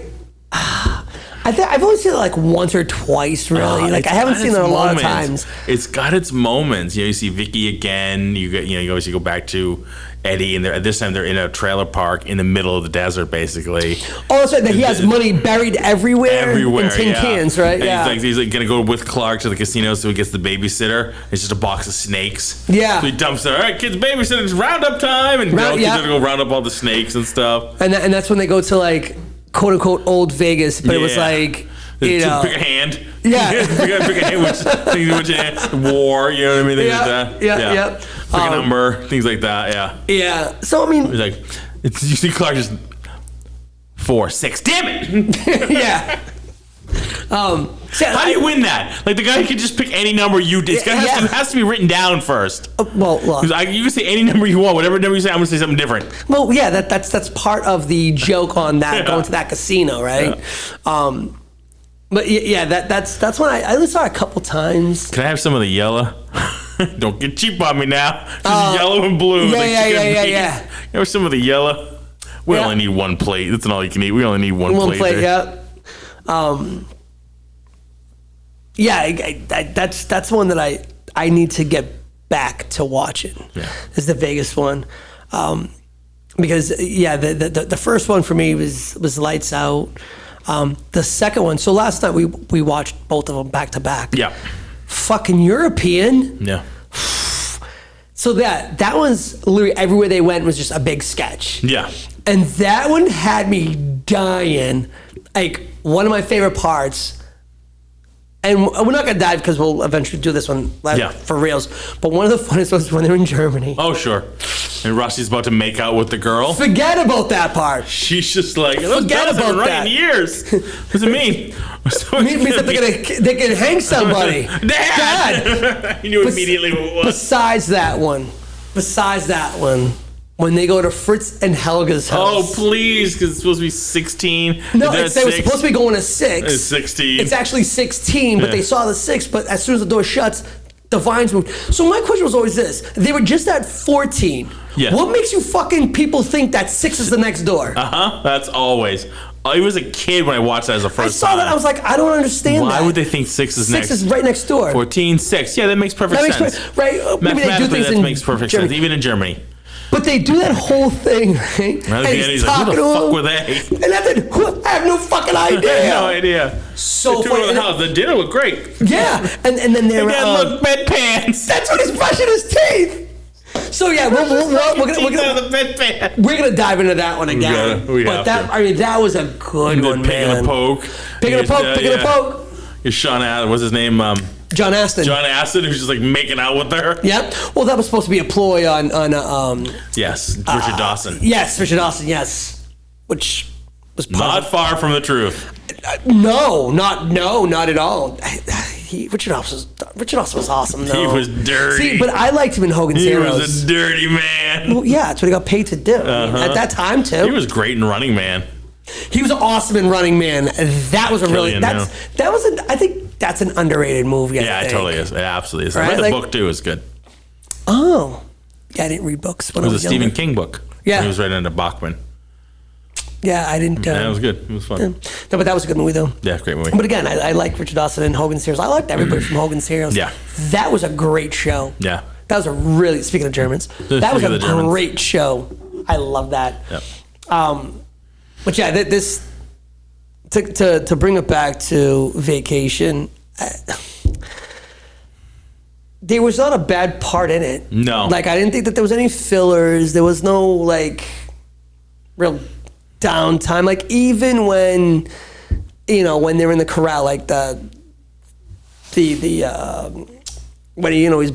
only seen it like once or twice, really. I haven't seen it a lot of times. It's got its moments. You see Vicky again. You obviously go back to Eddie, and this time they're in a trailer park in the middle of the desert, basically. Oh, that's right. He has money buried everywhere in tin cans, right? And he's gonna go with Clark to the casino, so he gets the babysitter. It's just a box of snakes. Yeah. So he dumps it. All right, kids, babysitter, it's roundup time, and kids are gonna go round up all the snakes and stuff. And that's when they go to like quote unquote old Vegas, but it was like. Pick a hand. Yeah. pick a hand, which hand. War, you know what I mean? Things like that. Yeah. Pick a number, things like that, yeah. Yeah. So, I mean. It's like, you see Clark just 4, 6, damn it! Yeah. How do you win that? Like, the guy can just pick any number it has to be written down first. Well, look. You can say any number you want. Whatever number you say, I'm going to say something different. Well, yeah, that's part of the joke on that, going to that casino, right? Yeah. But yeah, that's when I only saw it a couple times. Can I have some of the yellow? Don't get cheap on me now. Just yellow and blue. Yeah. Have some of the yellow. We only need one plate. That's all you can eat. We only need one plate. That's one that I need to get back to watching. Yeah. Is the Vegas one. Because the first one for me was Lights Out. The second one, so last night we watched both of them back to back. Yeah. Fucking European. Yeah. So that one's literally everywhere they went was just a big sketch. Yeah. And that one had me dying. Like, one of my favorite parts, and we're not going to dive because we'll eventually do this one for reals, but one of the funniest ones was when they're in Germany. Oh, sure. And Rusty's about to make out with the girl. Forget about that part. She's just like, forget about that. In years. What does it mean? It means that they can hang somebody. Dad! You knew immediately who it was. Besides that one, when they go to Fritz and Helga's house. Oh, please, because it's supposed to be 16. No, they were supposed to be going to 6. It's 16. It's actually 16, but they saw the 6, but as soon as the door shuts, the vines moved. So my question was always this. They were just at 14. Yeah. What makes you fucking people think that 6 is the next door? That's always. I was a kid when I watched that as a first time. I saw that. I was like, I don't understand Why would they think 6 is next? 6 is right next door. 14, 6. Yeah, that makes perfect sense. Right? Maybe they do things that makes perfect sense, even in Germany. But they do that whole thing, right? And he's like, who the fuck were they? And I have no fucking idea. I have no idea. So funny. The house. The dinner looked great. Yeah. And then they're... look, bedpans. That's when he's brushing his teeth. So yeah, we're gonna dive into that one again. That was a good one, man. Picking a poke. Is Sean, what's his name? John Astin. John Astin, who's just like making out with her. Yep. Well, that was supposed to be a ploy on yes, Richard Dawson. Yes, Richard Dawson. Yes, which was not far from the truth. No, not at all. Richard Dawson was awesome, though. He was dirty. See, but I liked him in Hogan's Heroes. He was a dirty man. Well, yeah, that's what he got paid to do. At that time, too. He was great in Running Man. He was awesome in Running Man. That was I think that's an underrated movie. It totally is. It absolutely is. Right? I read the book too. It's good. Oh, yeah, I didn't read books. It was a Stephen King book. Yeah, he was writing under Bachman. Yeah, I didn't. That was good. It was fun. No, but that was a good movie, though. Yeah, great movie. But again, I like Richard Dawson and Hogan's Heroes. I liked everybody from Hogan's Heroes. Yeah. That was a great show. Yeah. That was a really, speaking of Germans, that was a great show. I love that. Yeah. But yeah, this, to bring it back to Vacation, there was not a bad part in it. No. Like, I didn't think that there was any fillers. There was no, like, real downtime. Like, even when, when they're in the corral, like when he's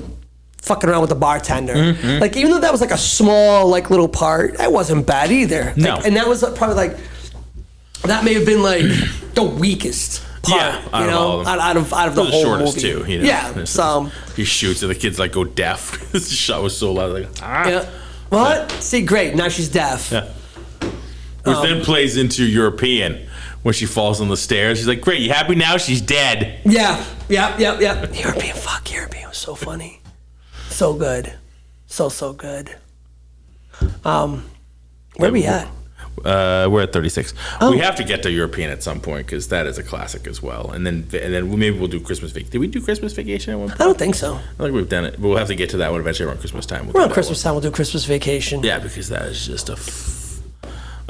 fucking around with the bartender. Mm-hmm. Like, even though that was like a small, like, little part, that wasn't bad either. No. Like, and that was probably like, that may have been like the weakest part, out of the whole shortest movie. too. Yeah. So he shoots and the kids like go deaf. This shot was so loud. Like, yeah. What? See, great. Now she's deaf. Yeah. Which then plays into European when she falls on the stairs. She's like, "Great, you happy now? She's dead." Yeah. European. Fuck, European was so funny, so good, so good. Where we at? We're at 36. Oh. We have to get to European at some point because that is a classic as well. And then maybe we'll do Christmas Vacation. Did we do Christmas Vacation at one point? I don't think so. I think we've done it. But we'll have to get to that one eventually around Christmas time. Around Christmas time, we'll do Christmas Vacation. Yeah, because that is just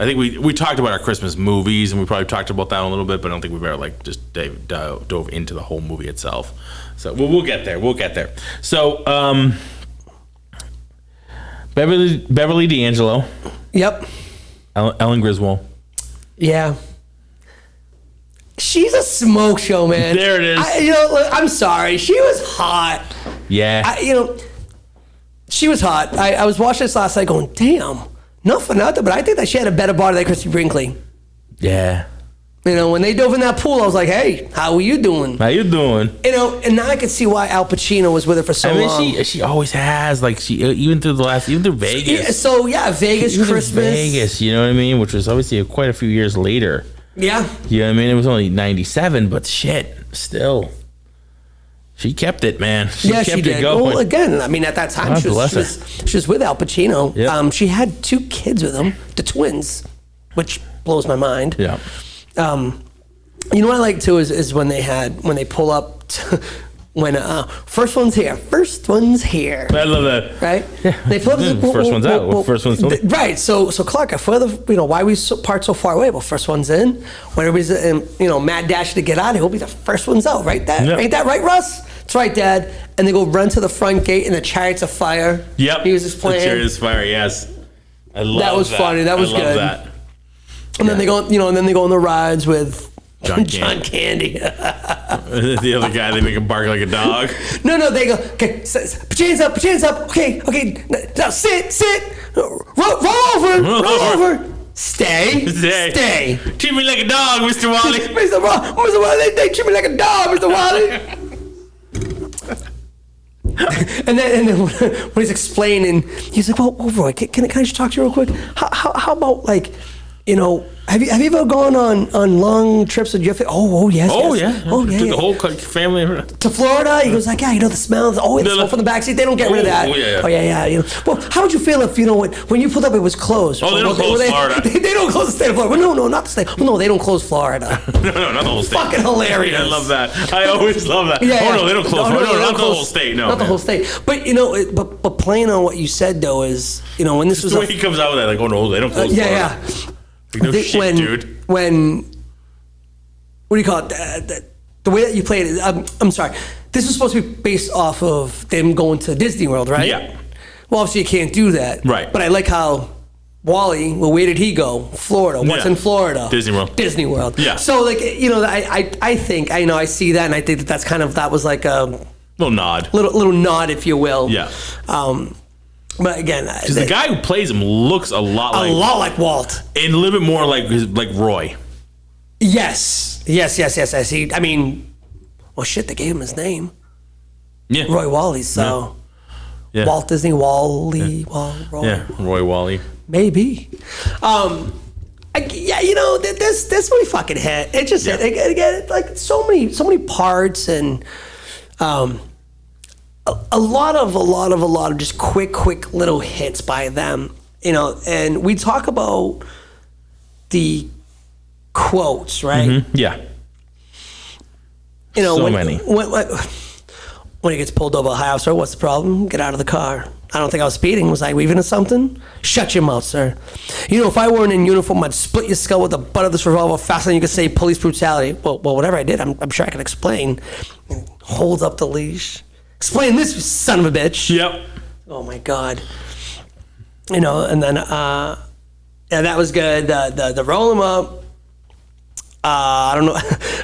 I think we talked about our Christmas movies, and we probably talked about that a little bit, but I don't think we've ever like just dove into the whole movie itself. So we'll get there. We'll get there. So Beverly D'Angelo. Yep. Ellen Griswold. Yeah. She's a smoke show, man. There it is. I'm sorry. She was hot. Yeah. She was hot. I was watching this last night going, damn, not for nothing, but I think that she had a better body than Christy Brinkley. Yeah. When they dove in that pool, I was like, hey, how are you doing? How you doing? And now I can see why Al Pacino was with her for so long. She always has, like, she even through Vegas. Vegas, even Christmas. Vegas, you know what I mean? Which was obviously quite a few years later. Yeah. You know what I mean? It was only 97, but shit, still. She kept it, man. She kept it going. Well, again, at that time, she was with Al Pacino. Yep. She had 2 kids with him, the twins, which blows my mind. Yeah. You know what I like too is when they pull up first one's here. I love that. Right? Yeah. They pull up. First one's out. First one's in. Right. So Clark, why are we parked so far away? Well, first one's in. When everybody's mad dash to get out, he'll be the first one's out. Right? Ain't that right, Russ? That's right, Dad. And they go run to the front gate, and the chariots of fire. Yep. He was just playing. The chariots of fire. Yes. I love that. That was funny. That was good. That. And then they go, on the rides with John Candy. The other guy, they make him bark like a dog. No, they go, okay, put your hands up. Okay, now sit, roll over. Stay. Treat me like a dog, Mr. Wally. Mr. Wally, they treat me like a dog, Mr. Wally. And then when he's explaining, he's like, well, Roy, can I just talk to you real quick? How about, like, have you ever gone on long trips with your family? Oh, yes. Took the whole family to Florida. He goes like, yeah, the smell. Oh, the smoke from the backseat. They don't get rid of that. Yeah. Well, how would you feel if when you pulled up, it was closed? Oh, they don't close Florida. They don't close the state of Florida. Well, no, not the state. Well, no, they don't close Florida. No, not the whole state. Fucking hilarious. I love that. I always love that. Yeah. Oh no, they don't close Florida. No, not the whole state. No, not the whole state. But but playing on what you said though is when this was the way he comes out with that, like, oh no, they don't close Florida. Yeah. Like, no shit, dude. When what do you call it? The way that you played it. I'm sorry. This is supposed to be based off of them going to Disney World, right? Yeah. Well, obviously you can't do that. Right. But I like how Wally. Well, where did he go? Florida. What's in Florida? Disney World. Yeah. So I think I see that, and I think that was like a little nod. Little nod, if you will. Yeah. But again, because the guy who plays him looks a lot like Walt, and a little bit more like Roy. Yes. I see. I mean, well, shit, they gave him his name. Yeah. Roy Wally. So, yeah. Walt Disney Wally. Yeah. Roy Wally. Maybe. This movie fucking hit. It just hit. Again, like so many parts and. A lot of just quick little hits by them, and we talk about the quotes, right? Mm-hmm. Yeah. You know, So many. When he gets pulled over, hi officer, what's the problem? Get out of the car. I don't think I was speeding. Was I weaving into something? Shut your mouth, sir. You know, if I weren't in uniform, I'd split your skull with the butt of this revolver faster than you could say police brutality. Well, whatever I did, I'm sure I can explain. Holds up the leash. Explain this, you son of a bitch. Yep. Oh my God. You know, and then yeah, that was good. The roll him up. I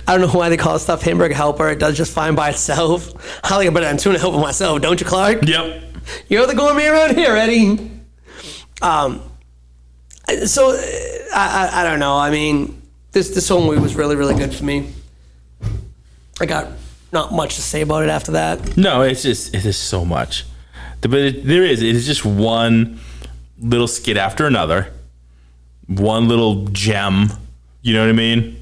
don't know why they call it stuffed hamburger helper. It does just fine by itself. I like it better than tuna helper myself, don't you, Clark? Yep. You're the gourmet around here, Eddie. So I don't know. I mean, this whole movie was really, really good for me. I got not much to say about it after that. No, it is so much. But it is just one little skit after another. One little gem. You know what I mean?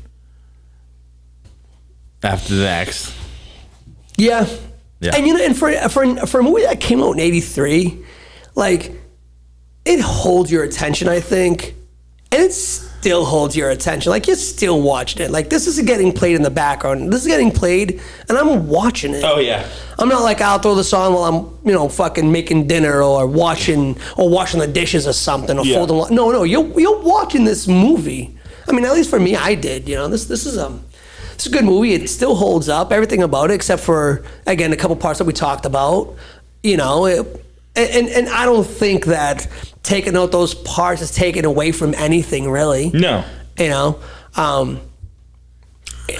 After the next. Yeah. Yeah. And you know, and for a movie that came out in '83, like, it holds your attention, I think, and it still holds your attention. Like, you're still watching it. Like, this isn't getting played in the background. This is getting played, and I'm watching it. Oh yeah. I'm not like, I'll throw this on while I'm, fucking making dinner or washing the dishes or something or folding. No, you're watching this movie. I mean, at least for me, I did. You know, this is a good movie. It still holds up, everything about it, except for, again, a couple parts that we talked about. You know, and I don't think that taking out those parts is taken away from anything, really. No. You know,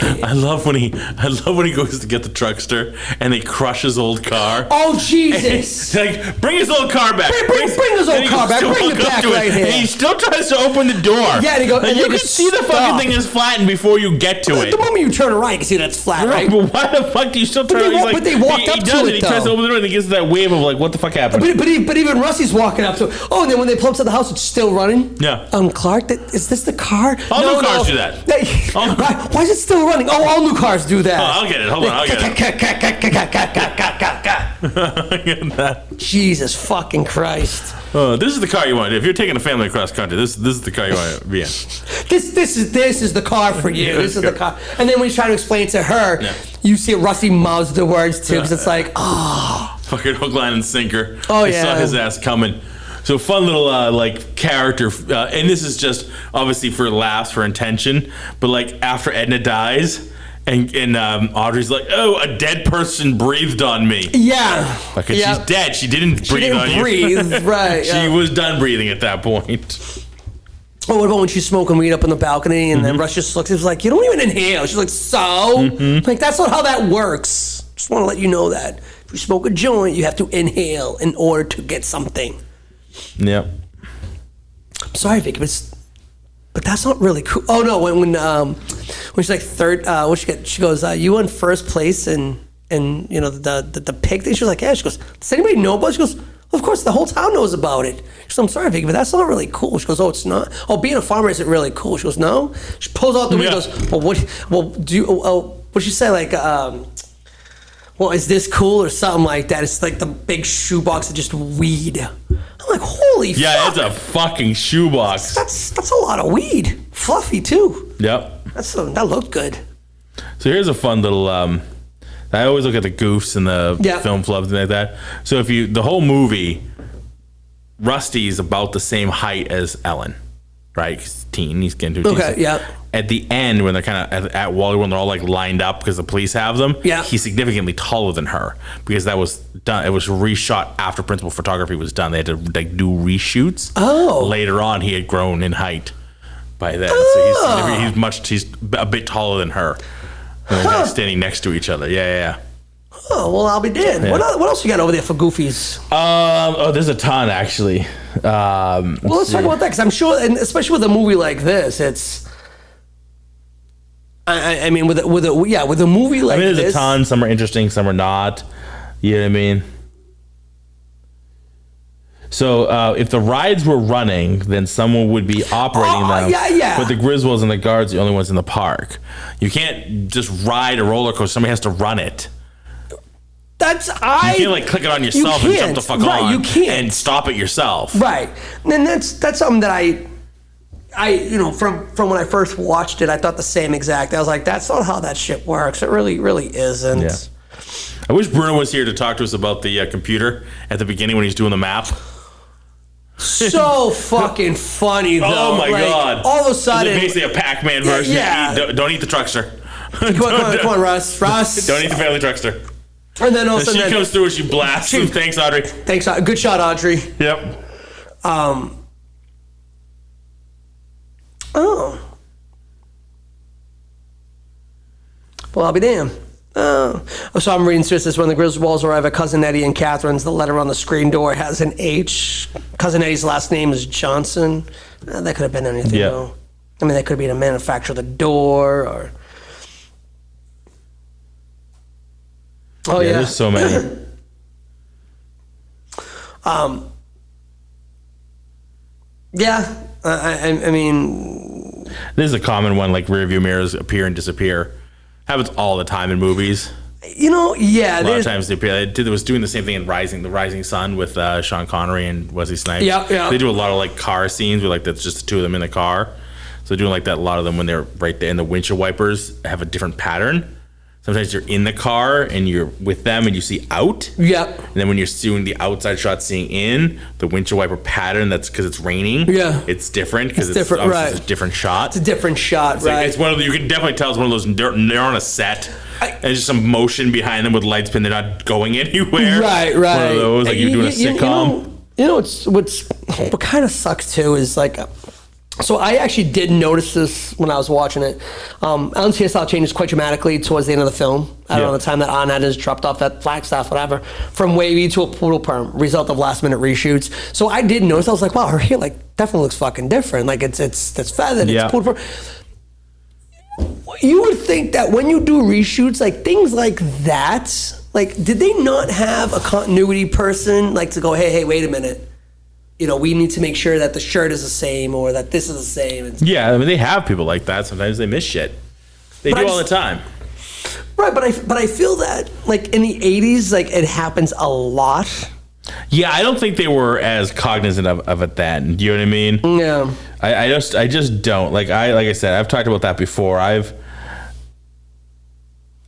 I love when he goes to get the truckster and they crush his old car. Oh Jesus! Like, bring his old car back. Bring his old car back. Bring it back right here. And he still tries to open the door. Yeah, and he goes. Like, And you they can just see the stop. fucking thing is flattened before you get to it. The moment you turn around, you can see that it's flat, right? But why the fuck do you still turn they around? walk- but they walked up he to does it, He tries to though. open the door and he gets that wave of like, what the fuck happened? But even Rusty's walking up. So and then when they pull up to the house, it's still running. Yeah. Clark, is this the car? All new cars do that. Why is it still running? Oh, all new cars do that. I'll get it. Hold on, I'll get it. Jesus fucking Christ. This is the car you want. If you're taking a family across country, this is the car you want to be in. This is the car for you. This is the car. And then when he's trying to explain to her, Yeah. you see Rusty mouths the words too, because it's like, Fucking hook, line, and sinker. Oh, I yeah. saw his ass coming. So fun little like character, and this is just obviously for laughs, for intention. But like after Edna dies, and Audrey's like, "Oh, a dead person breathed on me." yeah. Because Yep. she's dead. She didn't breathe on you. breathe, right? She was done breathing at that point. Oh, what about when she's smoking weed up on the balcony and then Rush just looks, he's like, you don't even inhale. She's like, so? Like, that's not how that works. Just want to let you know that. If you smoke a joint, you have to inhale in order to get something. Yep. I'm sorry, Vicky, but that's not really cool. Oh, no, when she's like third, she goes, you won first place in you know, the pig thing. She was like, yeah. She goes, does anybody know about it? She goes, well, of course, the whole town knows about it. She goes, I'm sorry, Vicky, but that's not really cool. She goes, oh, it's not. Oh, being a farmer isn't really cool. She goes, no. She pulls out the weed and goes, what'd she say? Like, well, is this cool or something like that? It's like the big shoebox of just weed. I'm like, holy fuck. Yeah, it's a fucking shoebox. That's a lot of weed. Fluffy, too. Yep. That looked good. So here's a fun little. I always look at the goofs and the film flubs and like that. So if the whole movie, Rusty's about the same height as Ellen, right? 'Cause teen, he's getting to a teen. Okay, yeah. At the end, when they're kind of at Wally, when they're all like lined up because the police have them, Yeah. he's significantly taller than her because that was done. It was reshot after principal photography was done. They had to like do reshoots. Oh. Later on, he had grown in height by then, so he's a bit taller than her. And they're kind of standing next to each other. Yeah. Oh, well, I'll be damned. Yeah. What else you got over there for goofies? There's a ton actually. Well, let's talk about that because I'm sure, and especially with a movie like this, it's. I mean, with a movie like this, there's a ton. Some are interesting, some are not. You know what I mean? So if the rides were running, then someone would be operating them. Yeah. But the Griswolds and the guards are the only ones in the park. You can't just ride a roller coaster. Somebody has to run it. You can't like click it on yourself and jump the fuck on. You can't. And stop it yourself. Right. And that's something that from when I first watched it, I thought the same exact. I was like, that's not how that shit works. It really, really isn't. Yeah. I wish Bruno was here to talk to us about the computer at the beginning when he's doing the map. So fucking funny, though. Oh my God. All of a sudden. It's basically a Pac-Man version. Yeah. Don't eat the truckster. Come on, Russ. Don't eat the family truckster. And then all of a She sudden. comes through and she blasts him. Thanks, Audrey. Thanks, good shot, Audrey. Yep. Oh. Well, I'll be damned. So I'm reading through this. When the Griswolds arrive at Cousin Eddie and Catherine's, the letter on the screen door has an H. Cousin Eddie's last name is Johnson. That could have been anything, though. I mean, that could have been a manufacturer of the door, or... Oh, yeah. There's so many. Yeah. I mean... This is a common one, like rear view mirrors appear and disappear. Happens all the time in movies. Yeah. A lot of times they appear. They was doing the same thing in The Rising Sun with Sean Connery and Wesley Snipes. Yeah. They do a lot of like car scenes where like that's just the two of them in the car. So they're doing like that. A lot of them when they're right there, and the windshield wipers have a different pattern. Sometimes you're in the car and you're with them and you see out. Yep. And then when you're doing the outside shot seeing in, the windshield wiper pattern, that's because it's raining. Yeah. It's different because it's different, obviously right. It's a different shot. It's a different shot, It's right? like, it's one of the, you can definitely tell it's one of those, they're on a set and just some motion behind them with lights pin. They're not going anywhere. Right. One of those, like you're doing a sitcom. What kind of sucks too is like, so I actually did notice this when I was watching it. Alan's hairstyle changes quite dramatically towards the end of the film. Around the time that Anna has dropped off that Flagstaff, whatever, from wavy to a poodle perm, result of last minute reshoots. So I did notice. I was like, wow, her hair like definitely looks fucking different. Like it's feathered. Yeah. It's poodle perm. You would think that when you do reshoots, like things like that, like did they not have a continuity person like to go, hey, wait a minute. We need to make sure that the shirt is the same or that this is the same. Yeah, I mean, they have people like that. Sometimes they miss shit. They do all the time. Right, but I feel that, like, in the 80s, like, it happens a lot. Yeah, I don't think they were as cognizant of it then. Do you know what I mean? Yeah. I just don't. Like I said, I've talked about that before. I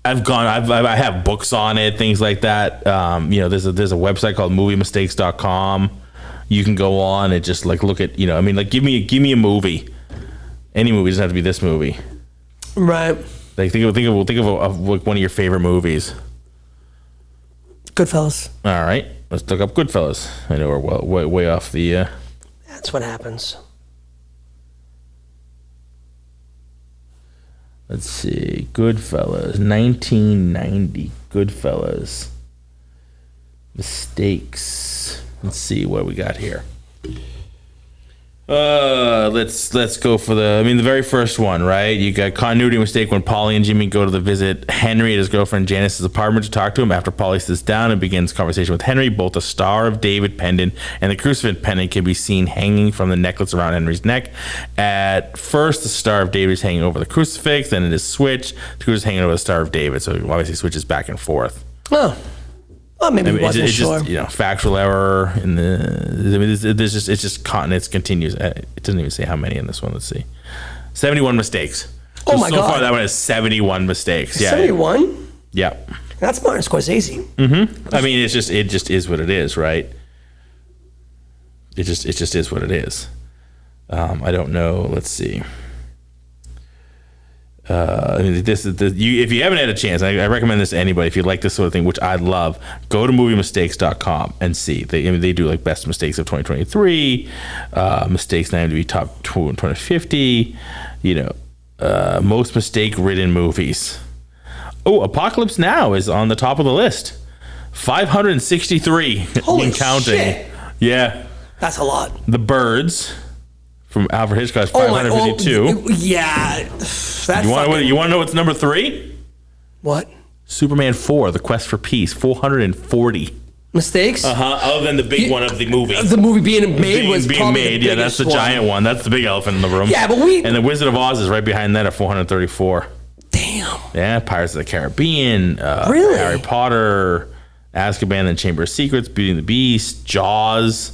have books on it, things like that. There's a website called moviemistakes.com. You can go on and just like look at, like give me a movie. Any movie, doesn't have to be this movie. Right. Like think of like one of your favorite movies. Goodfellas. All right, let's look up Goodfellas. I know we're way off the. That's what happens. Let's see, Goodfellas, 1990. Goodfellas. Mistakes. Let's see what we got here. Let's go for the very first one, right? You got continuity mistake when Paulie and Jimmy go to visit Henry at his girlfriend Janice's apartment to talk to him. After Paulie sits down and begins conversation with Henry, both the Star of David pendant and the crucifix pendant can be seen hanging from the necklace around Henry's neck. At first, the Star of David is hanging over the crucifix, then it is switched. The crucifix is hanging over the Star of David, so it obviously switches back and forth. Oh. Well, maybe it wasn't sure. Just, factual error in it continues. It doesn't even say how many in this one. Let's see. 71 mistakes. Oh my God. So far that one has 71 mistakes. Yeah. 71? Yeah. That's Martin Scorsese. Mm-hmm. I mean, it just is what it is, right? It just is what it is. I don't know. Let's see. If you haven't had a chance, I recommend this to anybody. If you like this sort of thing, which I love, go to moviemistakes.com and see. They do like best mistakes of 2023, mistakes that have to be top 2050. Most mistake-ridden movies. Oh, Apocalypse Now is on the top of the list. 563. Holy counting. shit. Yeah. That's a lot. The Birds from Alfred Hitchcock, 552. Yeah. You want to know what's number 3? What? Superman 4, The Quest for Peace, 440. Mistakes? Other than the big one of the movie. The movie being made was probably the biggest that's the one. giant one. That's the big elephant in the room. Yeah, but And The Wizard of Oz is right behind that at 434. Damn. Yeah, Pirates of the Caribbean, Really? Harry Potter, Azkaban and the Chamber of Secrets, Beauty and the Beast, Jaws,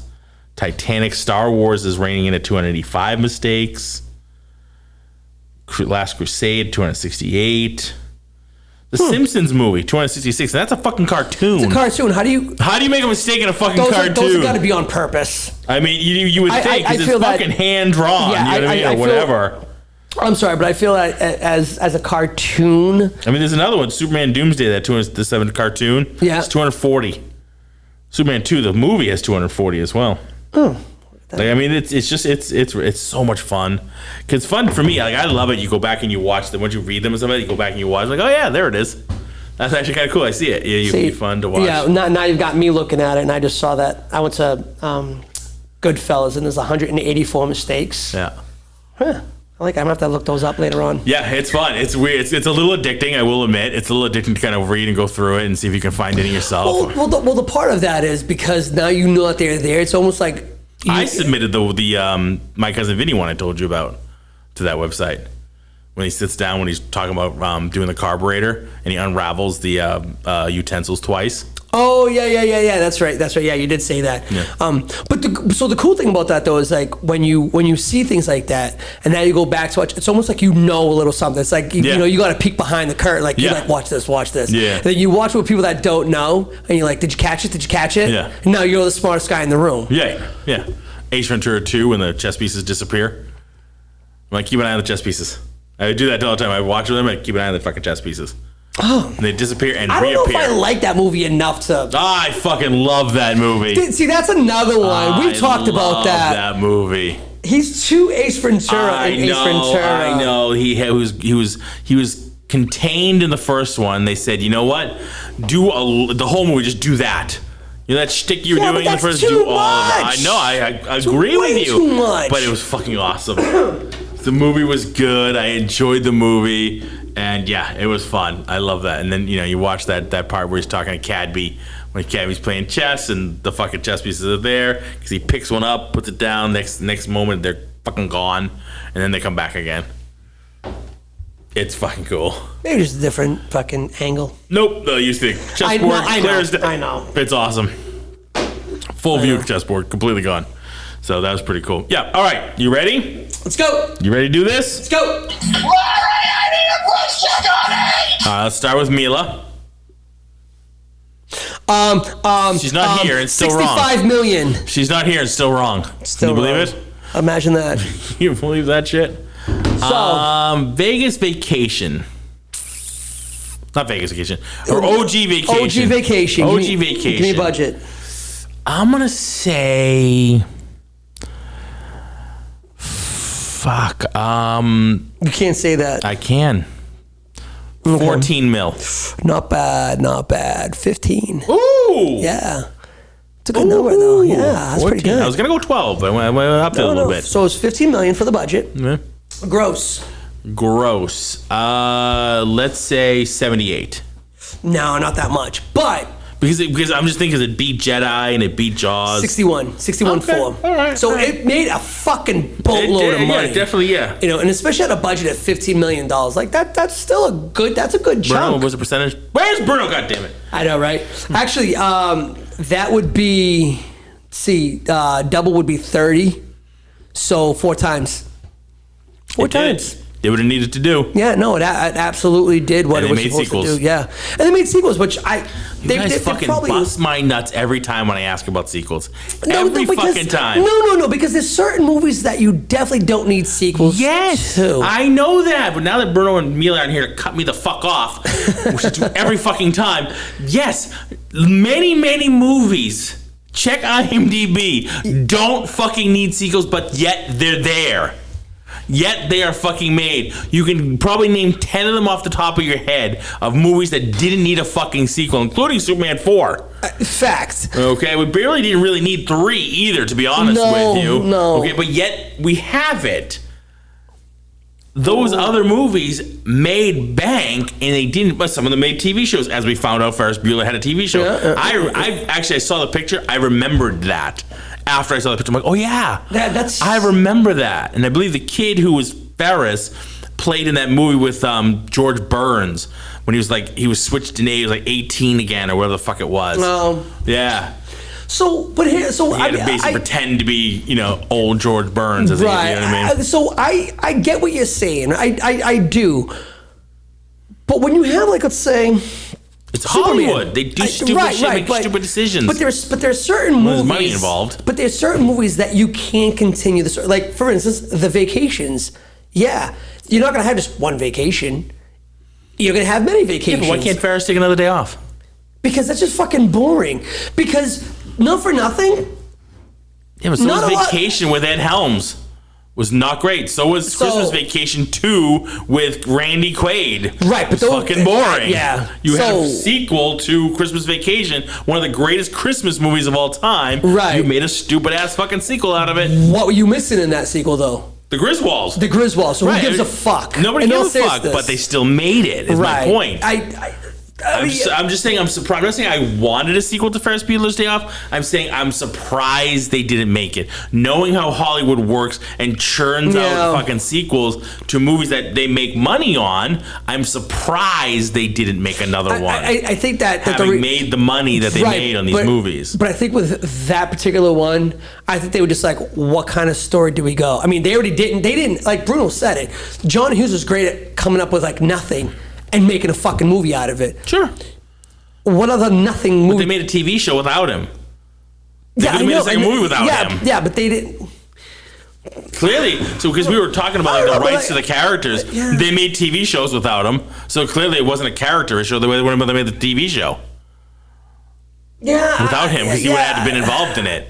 Titanic. Star Wars is reigning in at 285 mistakes. Last Crusade, 268. The Simpsons movie, 266. That's a fucking cartoon. It's a cartoon. How do you make a mistake in a fucking cartoon? Those have got to be on purpose. I mean, you would think, because it's fucking hand-drawn, Yeah, you know what I mean, or whatever. I'm sorry, but I feel that as a cartoon. I mean, there's another one, Superman Doomsday, that 207 cartoon. Yeah. It's 240. Superman 2, the movie, has 240 as well. Oh. Like, I mean, it's so much fun. 'Cause it's fun for me. Like, I love it. You go back and you watch them. Once you read them and something, you go back and you watch. Like, oh yeah, there it is. That's actually kind of cool. I see it. Yeah, it'd be fun to watch. Yeah. Now you've got me looking at it, and I just saw that. I went to Goodfellas, and there's 184 mistakes. Yeah. Huh. I'm gonna have to look those up later on. Yeah, it's fun. It's weird. It's a little addicting, I will admit. It's a little addicting to kind of read and go through it and see if you can find any yourself. Well, the part of that is because now you know that they're there. It's almost like I submitted the My Cousin Vinny one I told you about to that website. When he sits down, when he's talking about doing the carburetor, and he unravels the utensils twice. Oh yeah. That's right. Yeah, you did say that. Yeah. But the cool thing about that though is like when you see things like that, and now you go back to watch. It's almost like you know a little something. It's like you know you got to peek behind the curtain. Like you're like watch this. Yeah. And then you watch with people that don't know, and you're like, did you catch it? Yeah. And now you're the smartest guy in the room. Yeah. Ace Ventura 2 when the chess pieces disappear. I'm like, keep an eye on the chess pieces. I do that all the time. I watch them and keep an eye on the fucking chess pieces. Oh. And they disappear and reappear. I don't know if I like that movie enough to. I fucking love that movie. See, that's another one. We've talked about that. That movie. He's too Ace Ventura in Ace Ventura. I know. He was contained in the first one. They said, you know what? The whole movie. Just do that. You know that shtick you were doing in the first? Do all of it. I know. I agree with you. Too much. But it was fucking awesome. The movie was good. I enjoyed the movie. And yeah, it was fun. I love that. And then, you watch that part where he's talking to Cadby when Cadby's playing chess and the fucking chess pieces are there because he picks one up, puts it down. Next moment, they're fucking gone. And then they come back again. It's fucking cool. Maybe just a different fucking angle. Nope. No, you see chessboard. I know. It's awesome. Full view chessboard. Completely gone. So that was pretty cool. Yeah. All right. You ready? Let's go. You ready to do this? Let's go. Larry, I need a push check on it. Let's start with Mila. She's not here. It's still wrong. 65 million. She's not here. It's still wrong. Still Can you believe wrong. it? Imagine that. You believe that shit? So, Vegas Vacation. Not Vegas Vacation. Or OG Vacation. OG Vacation. OG Vacation. Vacation. Give me a budget. I'm going to say... Fuck. You can't say that. I can. 14 mil. Not bad. 15. Ooh. Yeah. It's a good number, though. Yeah, that's 14. pretty good. I was going to go 12, but I went up there a little bit. So it's 15 million for the budget. Yeah. Gross. Let's say 78. No, not that much. But Because I'm just thinking it beat Jedi and it beat Jaws. 61 Okay. 4. All right. So it made a fucking boatload of money. Yeah, definitely, yeah. And especially at a budget of $15 million. Like that's still a good Bruno, chunk. what was the percentage? Where's Bruno? God damn it. I know, right? Actually, that would be, double would be 30. So 4 times. Four times. They would have needed to do. Yeah, no, it absolutely did what it was supposed sequels. to do. Yeah, and they made sequels, which You guys fucking bust my nuts every time when I ask about sequels. Every fucking time. No, because there's certain movies that you definitely don't need sequels to. I know that, but now that Bruno and Mila aren't here to cut me the fuck off, which I do every fucking time, yes, many movies, check IMDb, don't fucking need sequels, but yet they're there. Yet they are fucking made. You can probably name 10 of them off the top of your head of movies that didn't need a fucking sequel, including Superman 4. Fact. Okay, we barely didn't really need 3 either, to be honest with you. No. Okay, but yet we have it. Those other movies made bank, and they didn't. But some of them made TV shows, as we found out. Ferris Bueller had a TV show. I saw the picture. I remembered that. After I saw the picture, I'm like, oh yeah, I remember that. And I believe the kid who was Ferris played in that movie with George Burns when he was switched in age, he was like 18 again or whatever the fuck it was. Oh. Yeah. So, but here, so He had to basically pretend to be, old George Burns. As right. You know what I mean? So I get what you're saying. I do. But when you have, like, let's say, it's Hollywood. They do stupid shit, make stupid decisions. But there's certain movies. There's money involved. But there's certain movies that you can't continue the story. Like, for instance, The Vacations. Yeah, you're not gonna have just one vacation. You're gonna have many vacations. Yeah, but why can't Ferris take another day off? Because that's just fucking boring. Because not for nothing. Yeah, but so was Vacation with Ed Helms. Was not great. So was Christmas Vacation 2 with Randy Quaid. Right, but it's fucking boring. Yeah. You have a sequel to Christmas Vacation, one of the greatest Christmas movies of all time. Right. You made a stupid ass fucking sequel out of it. What were you missing in that sequel, though? The Griswolds. The Griswolds. So who gives a fuck? Nobody gives a fuck, but they still made it, is my point. I'm just saying I'm surprised. I'm not saying I wanted a sequel to Ferris Bueller's Day Off. I'm saying I'm surprised they didn't make it. Knowing how Hollywood works and churns out fucking sequels to movies that they make money on, I'm surprised they didn't make another one. I think that having made the money that they made on these movies. But I think with that particular one, I think they were just like, what kind of story do we go? I mean, they didn't, like Bruno said it. John Hughes was great at coming up with like nothing and making a fucking movie out of it. Sure. What other nothing movie? But they made a TV show without him. They could have made a second movie without him. Yeah, but they didn't. Clearly, so because we were talking about the rights to the characters, they made TV shows without him. So clearly, it wasn't a character show. They wouldn't have made the TV show. Yeah. Without him, because he would have had to been involved in it.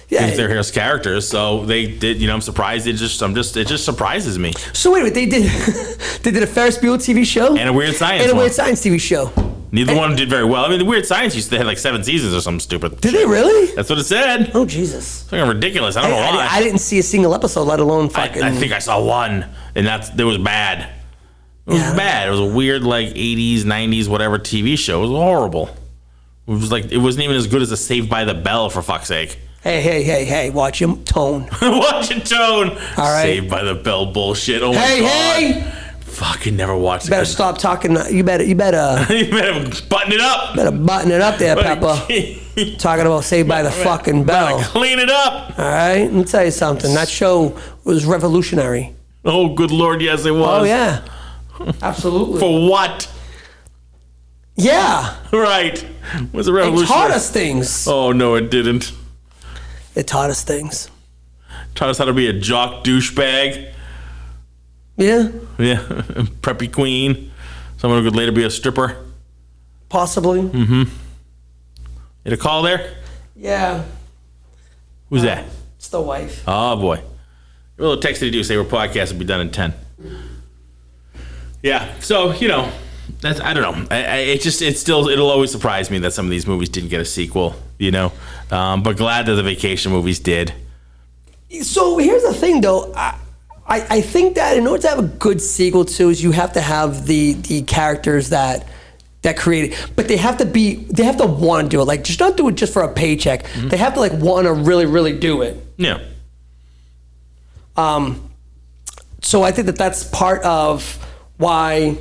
Yeah, they're his characters, so they did. I'm surprised. It just surprises me. So wait, they did a Ferris Bueller TV show and a Weird Science Weird Science TV show. Neither one did very well. I mean, the Weird Science used to have like 7 seasons or something stupid. Did they really? That's what it said. Oh Jesus! It's fucking ridiculous. I don't know why. I didn't see a single episode, let alone fucking. I think I saw one, and it was bad. It was bad. It was a weird like 80s, 90s, whatever TV show. It was horrible. It was like it wasn't even as good as a Saved by the Bell, for fuck's sake. Hey, watch your tone. Watch your tone. All right. Saved by the Bell bullshit. Oh my God. Hey. Fucking never watched it. Better stop talking. You better. You better button it up. Better button it up there, Pepper. Talking about Saved by the fucking Bell. Clean it up. All right. Let me tell you something. That show was revolutionary. Oh, good Lord. Yes, it was. Oh, yeah. Absolutely. For what? Yeah. Right. Was it revolutionary? It taught us things. Oh, no, it didn't. It taught us things. Taught us how to be a jock douchebag. Yeah. Yeah. Preppy queen. Someone who could later be a stripper. Possibly. Mm-hmm. Get a call there? Yeah. Who's that? It's the wife. Oh, boy. A little text to do. Say we're podcast will be done in 10. Yeah. So, that's, I don't know. It'll always surprise me that some of these movies didn't get a sequel, but glad that the Vacation movies did. So here's the thing, though. I think that in order to have a good sequel to is you have to have the characters that create it, but they have to want to do it. Like, just not do it just for a paycheck. Mm-hmm. They have to like want to really, really do it. Yeah. So I think that's part of why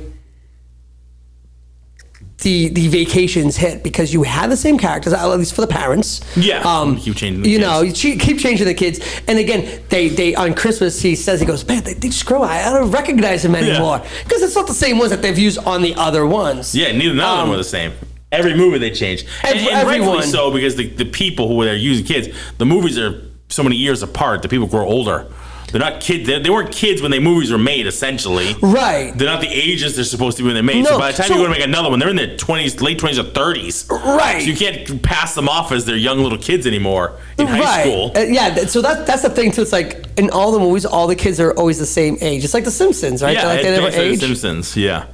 the Vacations hit, because you had the same characters, at least for the parents. Yeah. Keep changing the kids. You keep changing the kids. And again, they on Christmas, he goes, man, they just grow. I don't recognize them anymore. Because it's not the same ones that they've used on the other ones. Yeah, none of them were the same. Every movie they changed. And rightfully so, because the people who were using kids, the movies are so many years apart, the people grow older. They're not kids. They weren't kids when the movies were made, essentially. Right. They're not the ages they're supposed to be when they're made. No, so by the time you go to make another one, they're in their 20s, late 20s or 30s. Right. So you can't pass them off as they're young little kids anymore in high school. Yeah, so that's the thing, too. It's like, in all the movies, all the kids are always the same age. It's like The Simpsons, right? Yeah, they never age. The Simpsons, yeah.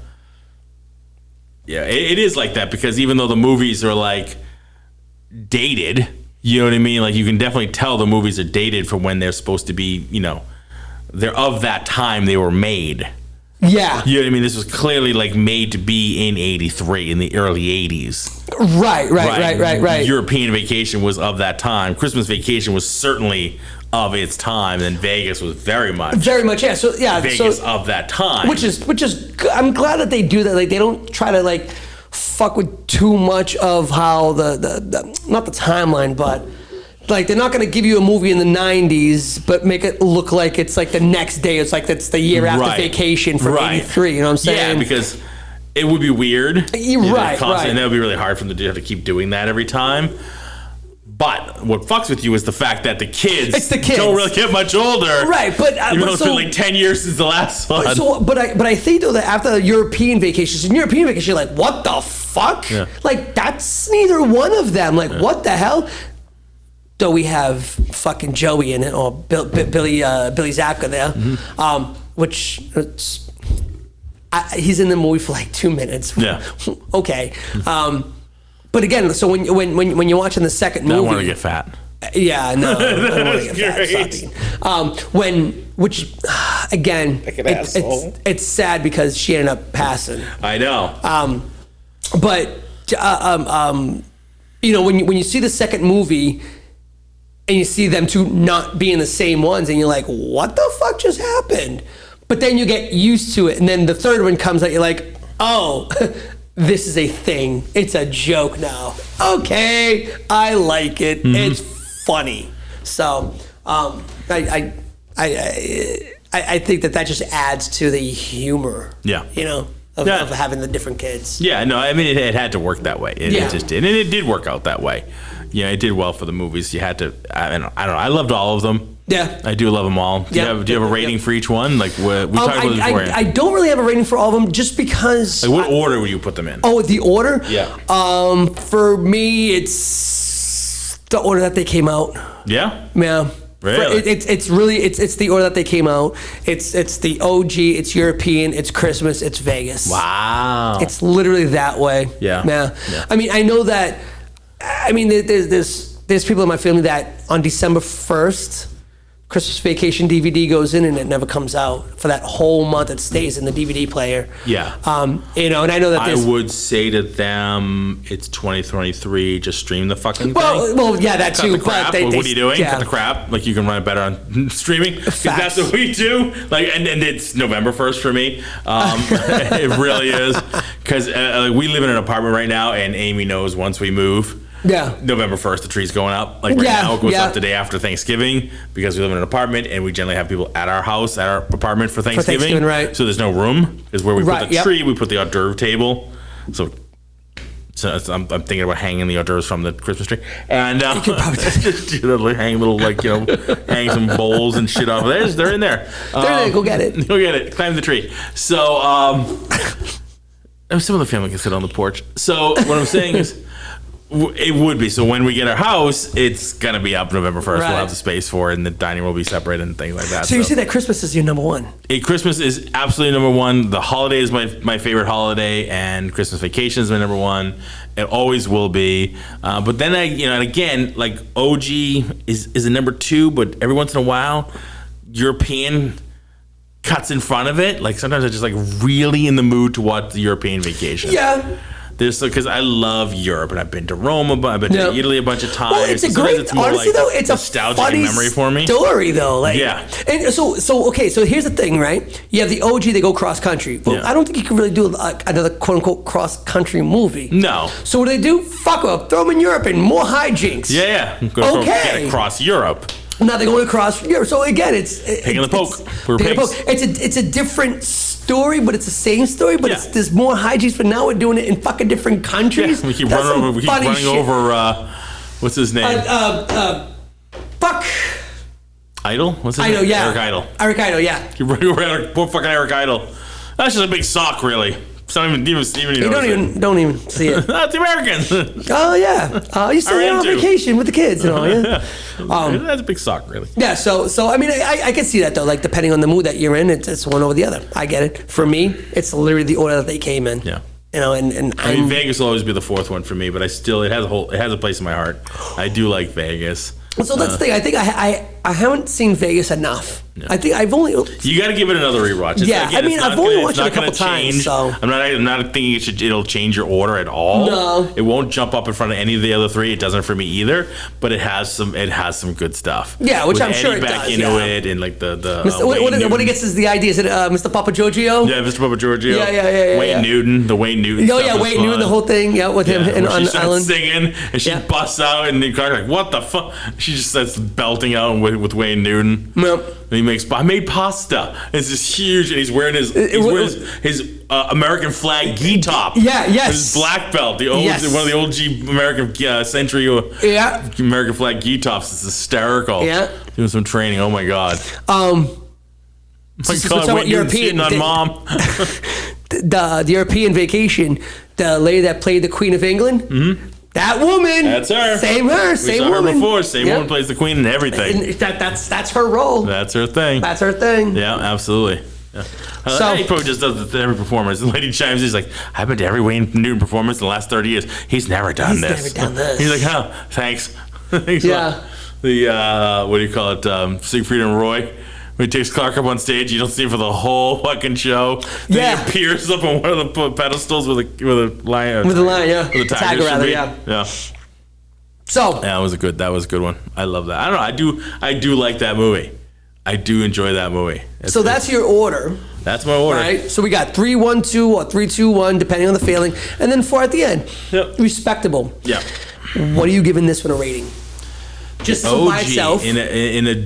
Yeah, it is like that, because even though the movies are, like, dated, you know what I mean? Like, you can definitely tell the movies are dated for when they're supposed to be, they're of that time they were made. Yeah. You know what I mean? This was clearly like made to be in 83, in the early 80s. Right. European Vacation was of that time. Christmas Vacation was certainly of its time, and Vegas was very much, yeah. So Vegas of that time. Which is I'm glad that they do that. Like, they don't try to like fuck with too much of how the not the timeline, but like they're not going to give you a movie in the 90s, but make it look like it's like the next day. It's like it's the year after Vacation from '83. You know what I'm saying? Yeah, because it would be weird. Right. And that would be really hard for them to have to keep doing that every time. But what fucks with you is the fact that the kids don't really get much older. Right, but even though it's been like 10 years since the last one. But I think though that after European vacations, you're like, what the fuck? Yeah. Like that's neither one of them. Like what the hell? Though we have fucking Joey in it, or Billy Zabka there, which he's in the movie for like 2 minutes. Yeah. Okay. But again, so when you're watching the second movie, I want to get fat. Yeah, no, I don't want to get fat. Again, it's sad because she ended up passing. I know. But you know, when you see the second movie and you see them two not being the same ones, and you're like, what the fuck just happened? But then you get used to it, and then the third one comes out, you're like, oh. This is a thing. It's a joke now. Okay, I like it. It's funny. So I think that just adds to the humor. Yeah. You know, of having the different kids. Yeah. No, I mean it had to work that way. It just did, and it did work out that way. Yeah, it did well for the movies. You had to. I don't know. I loved all of them. Yeah, I do love them all. Do you have a rating for each one? Like we talked about this before. I don't really have a rating for all of them, just because. Like what order would you put them in? Oh, the order? Yeah. For me, it's the order that they came out. Yeah. Yeah. Really? It's really the order that they came out. It's the OG. It's European. It's Christmas. It's Vegas. Wow. It's literally that way. Yeah. I mean, I know that. I mean, there's people in my family that on December 1st. Christmas Vacation DVD goes in and it never comes out for that whole month. It stays in the DVD player. Yeah. You know, and I know that I would say to them, it's 2023. Just stream the fucking thing. Well, yeah, that Cut too. the crap. But what are you doing? Yeah. Cut the crap. Like you can run it better on streaming. Because that's what we do. Like, and it's November 1st for me. It really is. Because we live in an apartment right now, and Amy knows once we move. Yeah. November 1st, the tree's going up. Like right now, it goes up the day after Thanksgiving because we live in an apartment and we generally have people at our house, at our apartment for Thanksgiving. Right. So there's no room. Is where we put the tree. We put the hors d'oeuvre table. So I'm thinking about hanging the hors d'oeuvres from the Christmas tree. And you could probably just hang little, hang some bowls and shit off. They're in there. They're in there. Go get it. Go get it. Climb the tree. So some of the family can sit on the porch. So what I'm saying is, it would be. So when we get our house, it's going to be up November 1st. Right. We'll have the space for it, and the dining room will be separate and things like that. So you say that Christmas is your number one? Christmas is absolutely number one. The holiday is my favorite holiday, and Christmas Vacation is my number one. It always will be. But then and again, like OG is a number two, but every once in a while, European cuts in front of it. Like sometimes I'm just like really in the mood to watch the European Vacation. Yeah. Because I love Europe and I've been to Rome, I've been to Italy a bunch of times. Well, it's a great, honestly though, it's nostalgic a funny memory for me. Story though, yeah. And so here's the thing, right? You have the OG, they go cross country. Well, I don't think you can really do another quote unquote cross country movie. No. So what do they do? Fuck up, throw them in Europe and more hijinks. Yeah. Get across Europe. Now they're going across Europe. So again, it's pig in the poke. It's a different story, but it's the same story. But there's more hijinks. But now we're doing it in fucking different countries. Yeah, we keep running over. What's his name? Fuck. Idol. What's his name? Yeah. Eric Idle. Yeah. Keep running over poor fucking Eric Idle. That's just a big sock, really. It's not even don't even see it. That's the Americans. Oh yeah. You stay on vacation with the kids and all. Yeah. That's a big sock, really. Yeah. So I mean, I can see that though. Like depending on the mood that you're in, it's one over the other. I get it. For me, it's literally the order that they came in. Yeah. You know, and I mean, Vegas will always be the fourth one for me, but it has a place in my heart. I do like Vegas. So that's the thing. I think I haven't seen Vegas enough. I think I've only. You got to give it another rewatch. I've only watched it a couple times. So I'm not thinking it'll change your order at all. No, it won't jump up in front of any of the other three. It doesn't for me either. But it has some good stuff. Yeah, which with I'm sure it back does. Into it and like the what he gets is the idea. Is it Mr. Papa Giorgio? Yeah, Mr. Papa Giorgio. Yeah. Wayne Newton, the Wayne Newton. Oh yeah, Wayne Newton, the whole thing. Yeah, with him on the island singing, and she busts out, and the car like, what the fuck? She just starts belting out with Wayne Newton. Yep. And he makes. I made pasta. It's this huge, and he's wearing his American flag gi top. Yeah, yes. His black belt, one of the old American century. American flag gi tops. It's hysterical. Yeah. Doing some training. Oh my god. European on mom. the European Vacation. The lady that played the Queen of England. Mm-hmm. That woman. That's her. Same woman. Her before. Same woman plays the queen and everything. And that's her role. That's her thing. That's her thing. Yeah, absolutely. Yeah. So he probably just does every performance. The lady chimes in, he's like, I've been to every Wayne Newton performance in the last 30 years. He's never done this. He's like, oh, thanks. Yeah. The, what do you call it? Siegfried and Roy. When he takes Clark up on stage, you don't see him for the whole fucking show. Then he appears up on one of the pedestals with a lion. With a lion, yeah. With a tiger, rather, yeah. Yeah. So yeah, that was a good one. I love that. I don't know. I do like that movie. I do enjoy that movie. So that's your order. That's my order. Right. So we got 3-1-2 or 3-2-1, depending on the failing, and then 4 at the end. Yep. Respectable. Yeah. What are you giving this one a rating? Just by itself.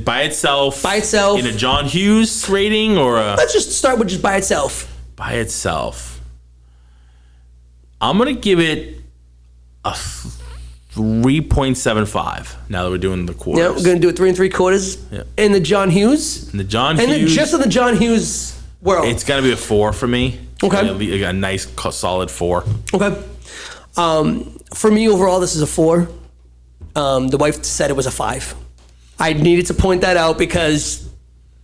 By itself. By itself. In a John Hughes rating or a. Let's just start with just by itself. By itself. I'm gonna give it a 3.75. Now that we're doing the quarters. Yeah, we're gonna do it 3 3/4. Yeah. In the John Hughes. In the John Hughes. And just in the John Hughes world. It's gonna be a 4 for me. Okay. A nice solid 4. Okay. For me overall, this is a 4. The wife said it was a 5. I needed to point that out because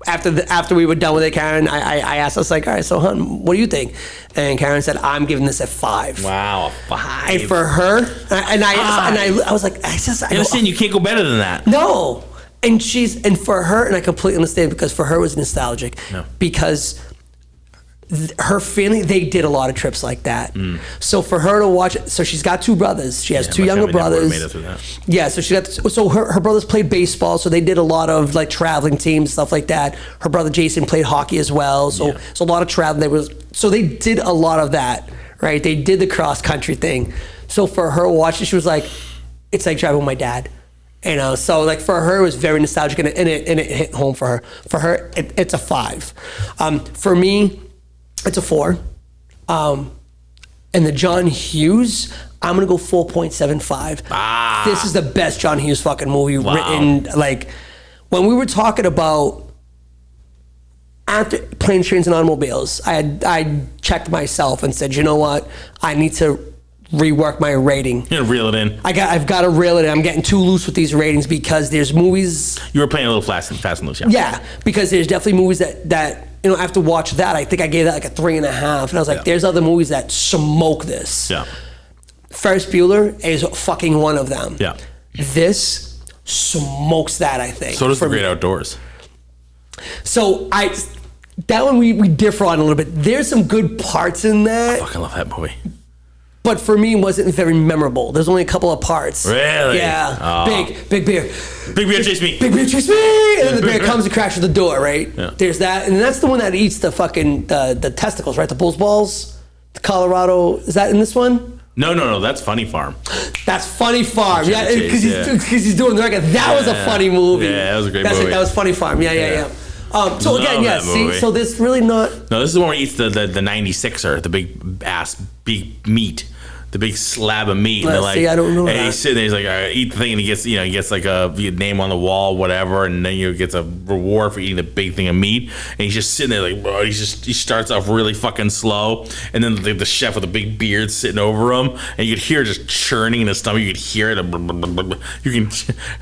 after we were done with it, Karen, I asked, I was like, all right, so hon, what do you think? And Karen said, I'm giving this a 5. Wow, a 5. And for her, I was like, I understand you can't go better than that. No. And for her, and I completely understand because for her it was nostalgic. No. Because her family, they did a lot of trips like that. So for her to watch it, so she's got 2 brothers. She has 2 younger brothers. Made it through that. Yeah, so her brothers played baseball, so they did a lot of like traveling teams, stuff like that. Her brother Jason played hockey as well, so a lot of traveling. So they did a lot of that, right? They did the cross country thing. So for her watching, she was like, it's like driving with my dad. You know, so like for her it was very nostalgic and it hit home for her. For her, it's a 5. For me, it's a 4. And the John Hughes, I'm going to go 4.75. This is the best John Hughes fucking movie written. Like, when we were talking about after Planes, Trains, and Automobiles, I checked myself and said, you know what? I need to rework my rating. You gotta reel it in. I've got to reel it in. I'm getting too loose with these ratings because there's movies. You were playing a little fast and loose, yeah. Yeah, because there's definitely movies that you know, after watch that, I think I gave that like a 3.5. And I was like, there's other movies that smoke this. Yeah. Ferris Bueller is fucking one of them. Yeah. This smokes that, I think. So does The Great Outdoors. So that one we differ on a little bit. There's some good parts in that. I fucking love that movie. But for me, it wasn't very memorable. There's only a couple of parts. Really? Yeah. Oh. Big bear. Big bear chase me. Big bear chase me. And then the bear comes and crashes the door, right? Yeah. There's that. And that's the one that eats the fucking, the testicles, right? The bull's balls. The Colorado. Is that in this one? No. That's Funny Farm. That's Funny Farm. Yeah. Because he's doing the record. That was a funny movie. Yeah, that was a great movie. That was Funny Farm. Yeah. So again, so this really not. No, this is the one where he eats the 96er, the big meat. The big slab of meat, and I don't know. And he's sitting there. He's like, all right, eat the thing, and he gets like a name on the wall, whatever, and then he gets a reward for eating the big thing of meat. And he's just sitting there like, bro. He starts off really fucking slow, and then the chef with the big beard sitting over him, and you could hear it just churning in his stomach. You could hear it. And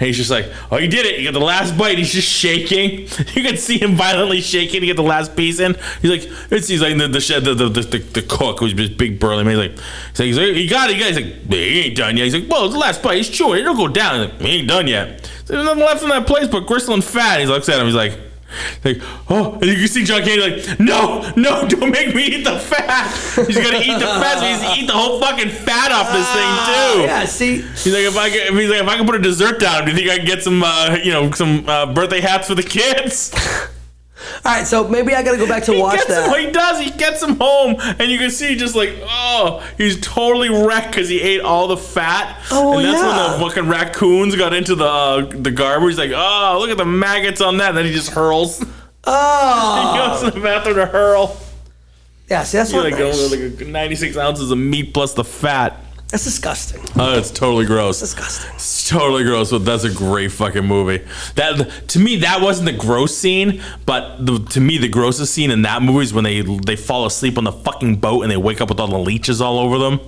he's just like, oh, you did it. You got the last bite. He's just shaking. You could see him violently shaking to get the last piece in. He's like the cook, who's this big burly man. He's like, "You got it." He's like, "He ain't done yet." He's like, "Well, it's the last bite. He's chewing. It'll go down." He's like, "He ain't done yet." So there's nothing left in that place but gristle and fat. He looks at him. He's like, "Oh!" And you can see John Candy like, "No, don't make me eat the fat." He's gonna eat the fat. So he's gonna eat the whole fucking fat off this thing too. Yeah, see. He's like, if I can put a dessert down, do you think I can get some, some birthday hats for the kids? All right, so maybe I gotta go back to watch that. He does. He gets him home, and you can see just like, he's totally wrecked because he ate all the fat. Oh, and that's yeah. when the fucking raccoons got into the garbage. He's like, "Oh, look at the maggots on that." And then he just hurls. Oh. He goes to the bathroom to hurl. Yeah, see, that's You're not like nice. going with like 96 ounces of meat plus the fat. That's disgusting. Oh, it's totally gross. Disgusting. It's totally gross, but that's a great fucking movie. That to me, that wasn't the gross scene, but to me, the grossest scene in that movie is when they fall asleep on the fucking boat and they wake up with all the leeches all over them.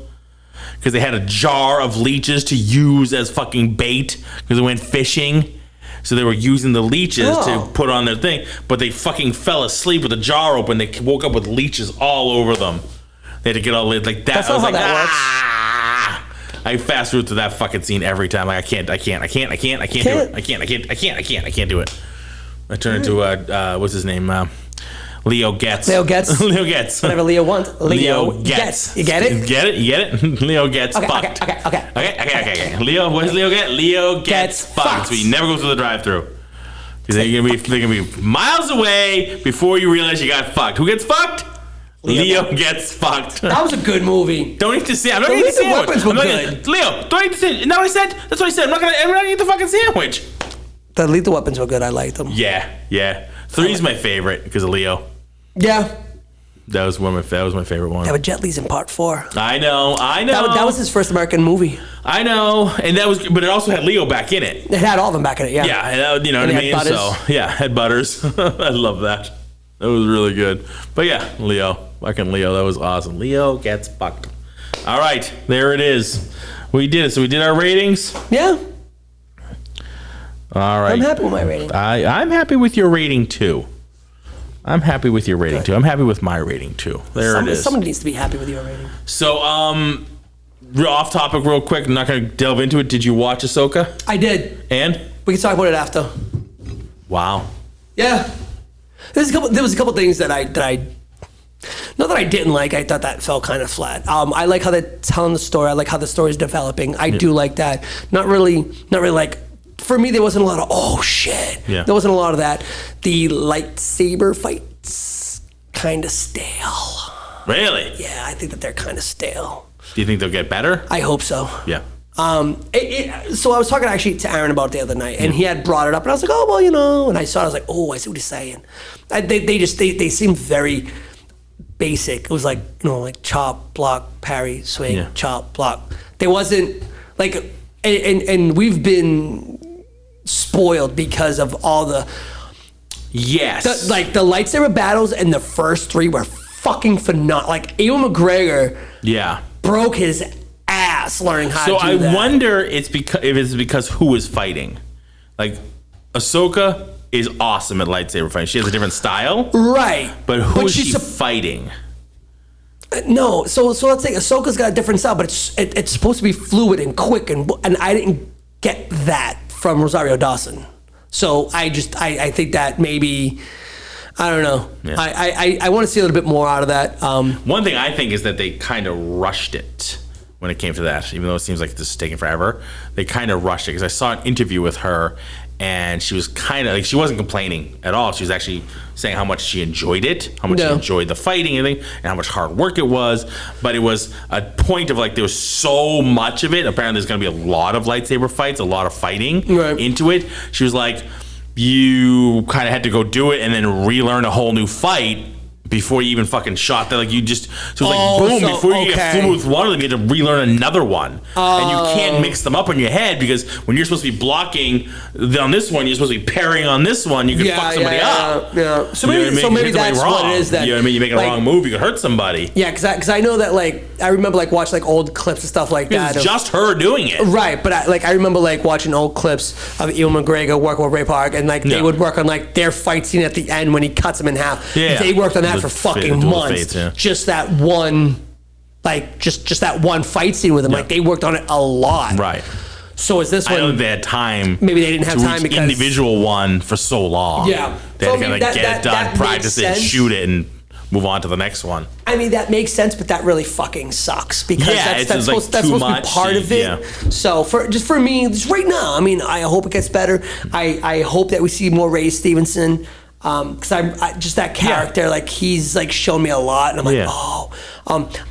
Because they had a jar of leeches to use as fucking bait because they went fishing. So they were using the leeches to put on their thing, but they fucking fell asleep with the jar open. They woke up with leeches all over them. They had to get all like that. That's I was not like, how that ah! I fast forward to that fucking scene every time. Like I can't do it. I can't do it. I turn into what's his name? Leo Getz. Leo Getz. Leo Getz. Whatever Leo wants. Leo Getz. You get it? Get it? Leo Getz fucked. Okay. Leo, what does Leo get? Leo Gets gets fucked. fucked. So you never go through the drive-through. Because they're gonna be miles away before you realize you got fucked. Who gets fucked? Leo gets fucked. That was a good movie. Don't eat the sandwich. I'm not The eating the Lethal sandwich. Weapons were I'm not good. gonna- Leo, don't eat the sandwich. Is that what I said? That's what I said. I'm not gonna eat the fucking sandwich. The Lethal Weapons were good. I liked them. Yeah. 3's my favorite because of Leo. Yeah. That was my favorite one. Yeah, but Jet Li's in part 4. I know. That was his first American movie. I know, and but it also had Leo back in it. It had all of them back in it, yeah. Yeah, you know And what I it mean. had Butters. So yeah, had Butters. I love that. That was really good. But yeah, Leo, fucking Leo, that was awesome. Leo gets fucked. All right, there it is. We did it. So we did our ratings. Yeah. All right. I'm happy with my rating. I'm happy with your rating too. I'm happy with your rating too. I'm happy with my rating too. It is. Someone needs to be happy with your rating. So, off topic real quick. I'm not going to delve into it. Did you watch Ahsoka? I did. And? We can talk about it after. Wow. Yeah. There was a couple things that I not that I didn't like. I thought that fell kind of flat. I like how they're telling the story. I like how the story is developing. I do like that. Not really like. For me, there wasn't a lot of, oh shit. Yeah. There wasn't a lot of that. The lightsaber fights, kind of stale. Really? Yeah, I think that they're kind of stale. Do you think they'll get better? I hope so. Yeah. So I was talking actually to Aaron about it the other night, and he had brought it up, and I was like, oh, well, and I saw it, I was like, oh, I see what he's saying. They seem very basic. It was like, like chop, block, parry, swing, chop, block. There wasn't, like, and we've been spoiled because of all the yes, the lightsaber battles in the first 3 were fucking phenomenal. Like Ewan McGregor, broke his ass learning how to do that. So I wonder if it's because who is fighting. Like Ahsoka is awesome at lightsaber fighting. She has a different style, right? But who is she fighting? No, so let's say Ahsoka's got a different style, but it's supposed to be fluid and quick, and I didn't get that from Rosario Dawson. So I think that maybe, I don't know. Yeah. I want to see a little bit more out of that. One thing I think is that they kind of rushed it when it came to that, even though it seems like this is taking forever. They kind of rushed it because I saw an interview with her, and she was kind of like, she wasn't complaining at all. She was actually saying how much she enjoyed it, how much she enjoyed the fighting and everything, and how much hard work it was. But it was a point of like, there was so much of it. Apparently there's going to be a lot of lightsaber fights, a lot of fighting into it. She was like, you kind of had to go do it and then relearn a whole new fight before you even fucking shot that. Like you just, so it was like boom, before you get fluid with one of them, you have to relearn another one. And you can't mix them up in your head because when you're supposed to be blocking on this one, you're supposed to be parrying on this one, you could fuck somebody up. Yeah. So maybe that's what it is. That, you know what I mean? You make a wrong move, you could hurt somebody. Yeah, because I know that, like, I remember like watching like old clips and stuff like that. It's just her doing it. Right, but I remember like watching old clips of Ewan McGregor work with Ray Park, and like they would work on like their fight scene at the end when he cuts him in half. Yeah. They worked on that for fucking months. Just that one like just that one fight scene with him. Like they worked on it a lot. Right. So is this I one? don't think they had time. Maybe they didn't have to time each because individual one for so long. Yeah. They So, had to kind of get it done, that practice makes it, sense. shoot it, and move on to the next one. I mean, that makes sense, but that really fucking sucks because it's that's just, like, supposed too to be much. part of it. Yeah. So for me, just right now, I mean, I hope it gets better. I hope that we see more Ray Stevenson because I just that character, like he's like shown me a lot, and I'm like,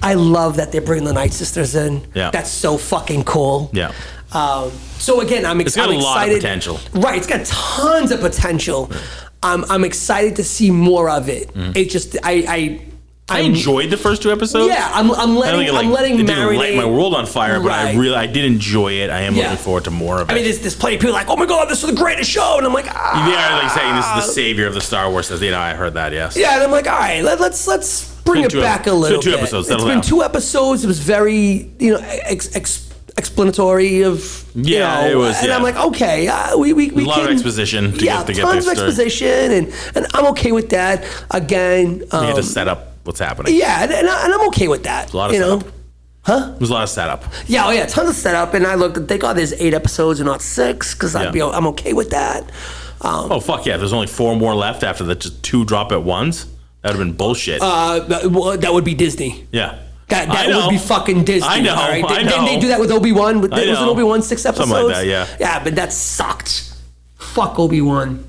I love that they're bringing the Night Sisters in. Yeah. That's so fucking cool. Yeah. So again, I'm It's got I'm a lot of excited. potential. Right, it's got tons of potential. I'm excited to see more of it. It just I enjoyed the first 2 episodes. Yeah, I'm letting it didn't marinate. light my world on fire, but Right. I did enjoy it. I am Yeah. looking forward to more of it. I mean, there's plenty of people like, oh my god, this is the greatest show, and I'm like, they are like saying this is the savior of the Star Wars. Says, I heard that. Yes. yeah, and I'm like, all right, let's bring it It's been back a little two bit. episodes, It's settle been down. 2 episodes. It was very, explanatory of, Yeah, it was, and yeah. I'm like, okay, we There's a lot of can- exposition to yeah, get tons this of story. exposition, and I'm okay with that. Again, You had to set up what's happening. yeah, and I'm okay with that. A lot of setup. Huh? There's a lot of setup. Yeah, tons of setup, and I looked. Thank God there's 8 episodes and not 6, because Yeah. I'm okay with that. Oh fuck yeah! There's only 4 more left after the just 2 drop at once. That would have been bullshit. That would be Disney. yeah. That I would know. be fucking Disney. I know, all right? I Didn't they know. do that with Obi-Wan? Was I it know. Obi-Wan 6 episodes? Something like that, yeah. Yeah, but that sucked. Fuck Obi-Wan.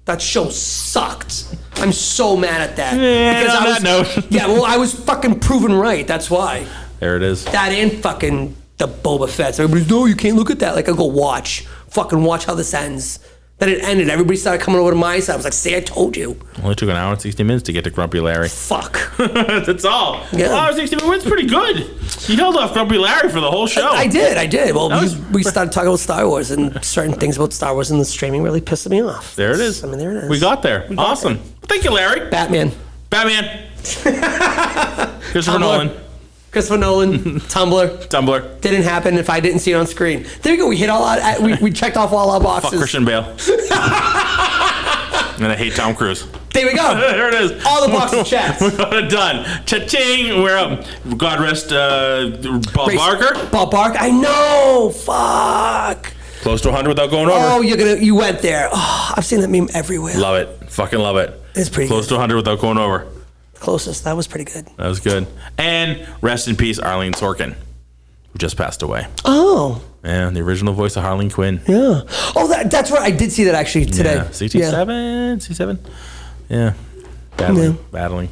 That show sucked. I'm so mad at that. Yeah, on that note. Yeah, well, I was fucking proven right. That's why. There it is. That and fucking the Boba Fett. Everybody's, no, you can't look at that. Like, I go fucking watch how this ends. Then it ended. Everybody started coming over to my side. I was like, see, I told you. Only took an hour and 60 minutes to get to Grumpy Larry. Fuck. That's all. Yeah. Well, 60 minutes, pretty good. You held off Grumpy Larry for the whole show. I did. Well, That was- we started talking about Star Wars, and certain things about Star Wars and the streaming really pissed me off. There it is. I mean, there it is. We got there. got Awesome. Thank you, Larry. Batman. Christopher Tumblr. Nolan. Christopher Nolan. Tumblr. Tumblr. Didn't happen if I didn't see it on screen. There we go. We hit all out. We checked off all our boxes. Fuck Christian Bale. And I hate Tom Cruise. There we go. There it is. All the boxes checked. We got it done. Cha-ching. We're up. God rest Bob Barker. Bob Barker. I know. Fuck. Close to 100 without going over. Oh, you went there. Oh, I've seen that meme everywhere. Love it. Fucking love it. It's pretty Close good. to 100 without going over. Closest. That was pretty good. That was good. And rest in peace, Arlene Sorkin, who just passed away. Oh. Yeah, the original voice of Harleen Quinn. Yeah. Oh, that's right. I did see that actually today. Yeah, 67, 67. Yeah. Battling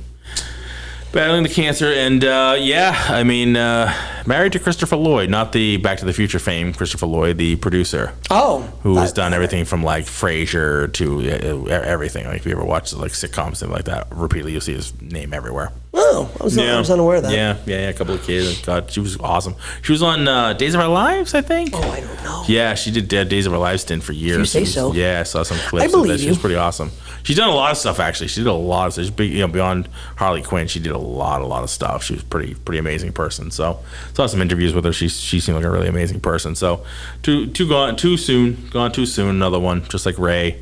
the cancer. And I mean, married to Christopher Lloyd, not the Back to the Future fame Christopher Lloyd, the producer. Oh. Who has done everything from like Frasier to everything. Like if you ever watch like sitcoms and like that, repeatedly you'll see his name everywhere. Oh, I was unaware of that. Yeah, a couple of kids. God, she was awesome. She was on Days of Our Lives, I think. Oh, I don't know. Yeah, she did Days of Our Lives stint for years. You say so. Yeah, I saw some clips. I believe of that. She you. was pretty awesome. She's done a lot of stuff actually. She did a lot of stuff. She's big, beyond Harley Quinn. She did a lot of stuff. She was pretty amazing person. So saw some interviews with her. She seemed like a really amazing person. So gone too soon. Another one, just like Ray.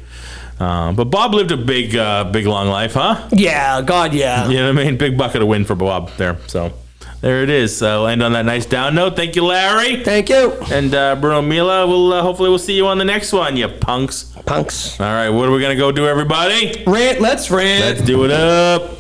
But Bob lived a big long life, huh? Yeah, God, yeah. You know what I mean? Big bucket of win for Bob there. So there it is. So end on that nice down note. Thank you, Larry. Thank you. And Bruno Mila, hopefully we'll see you on the next one, you punks. Punks. All right, what are we going to go do, everybody? Rant, let's rant. Let's do it up.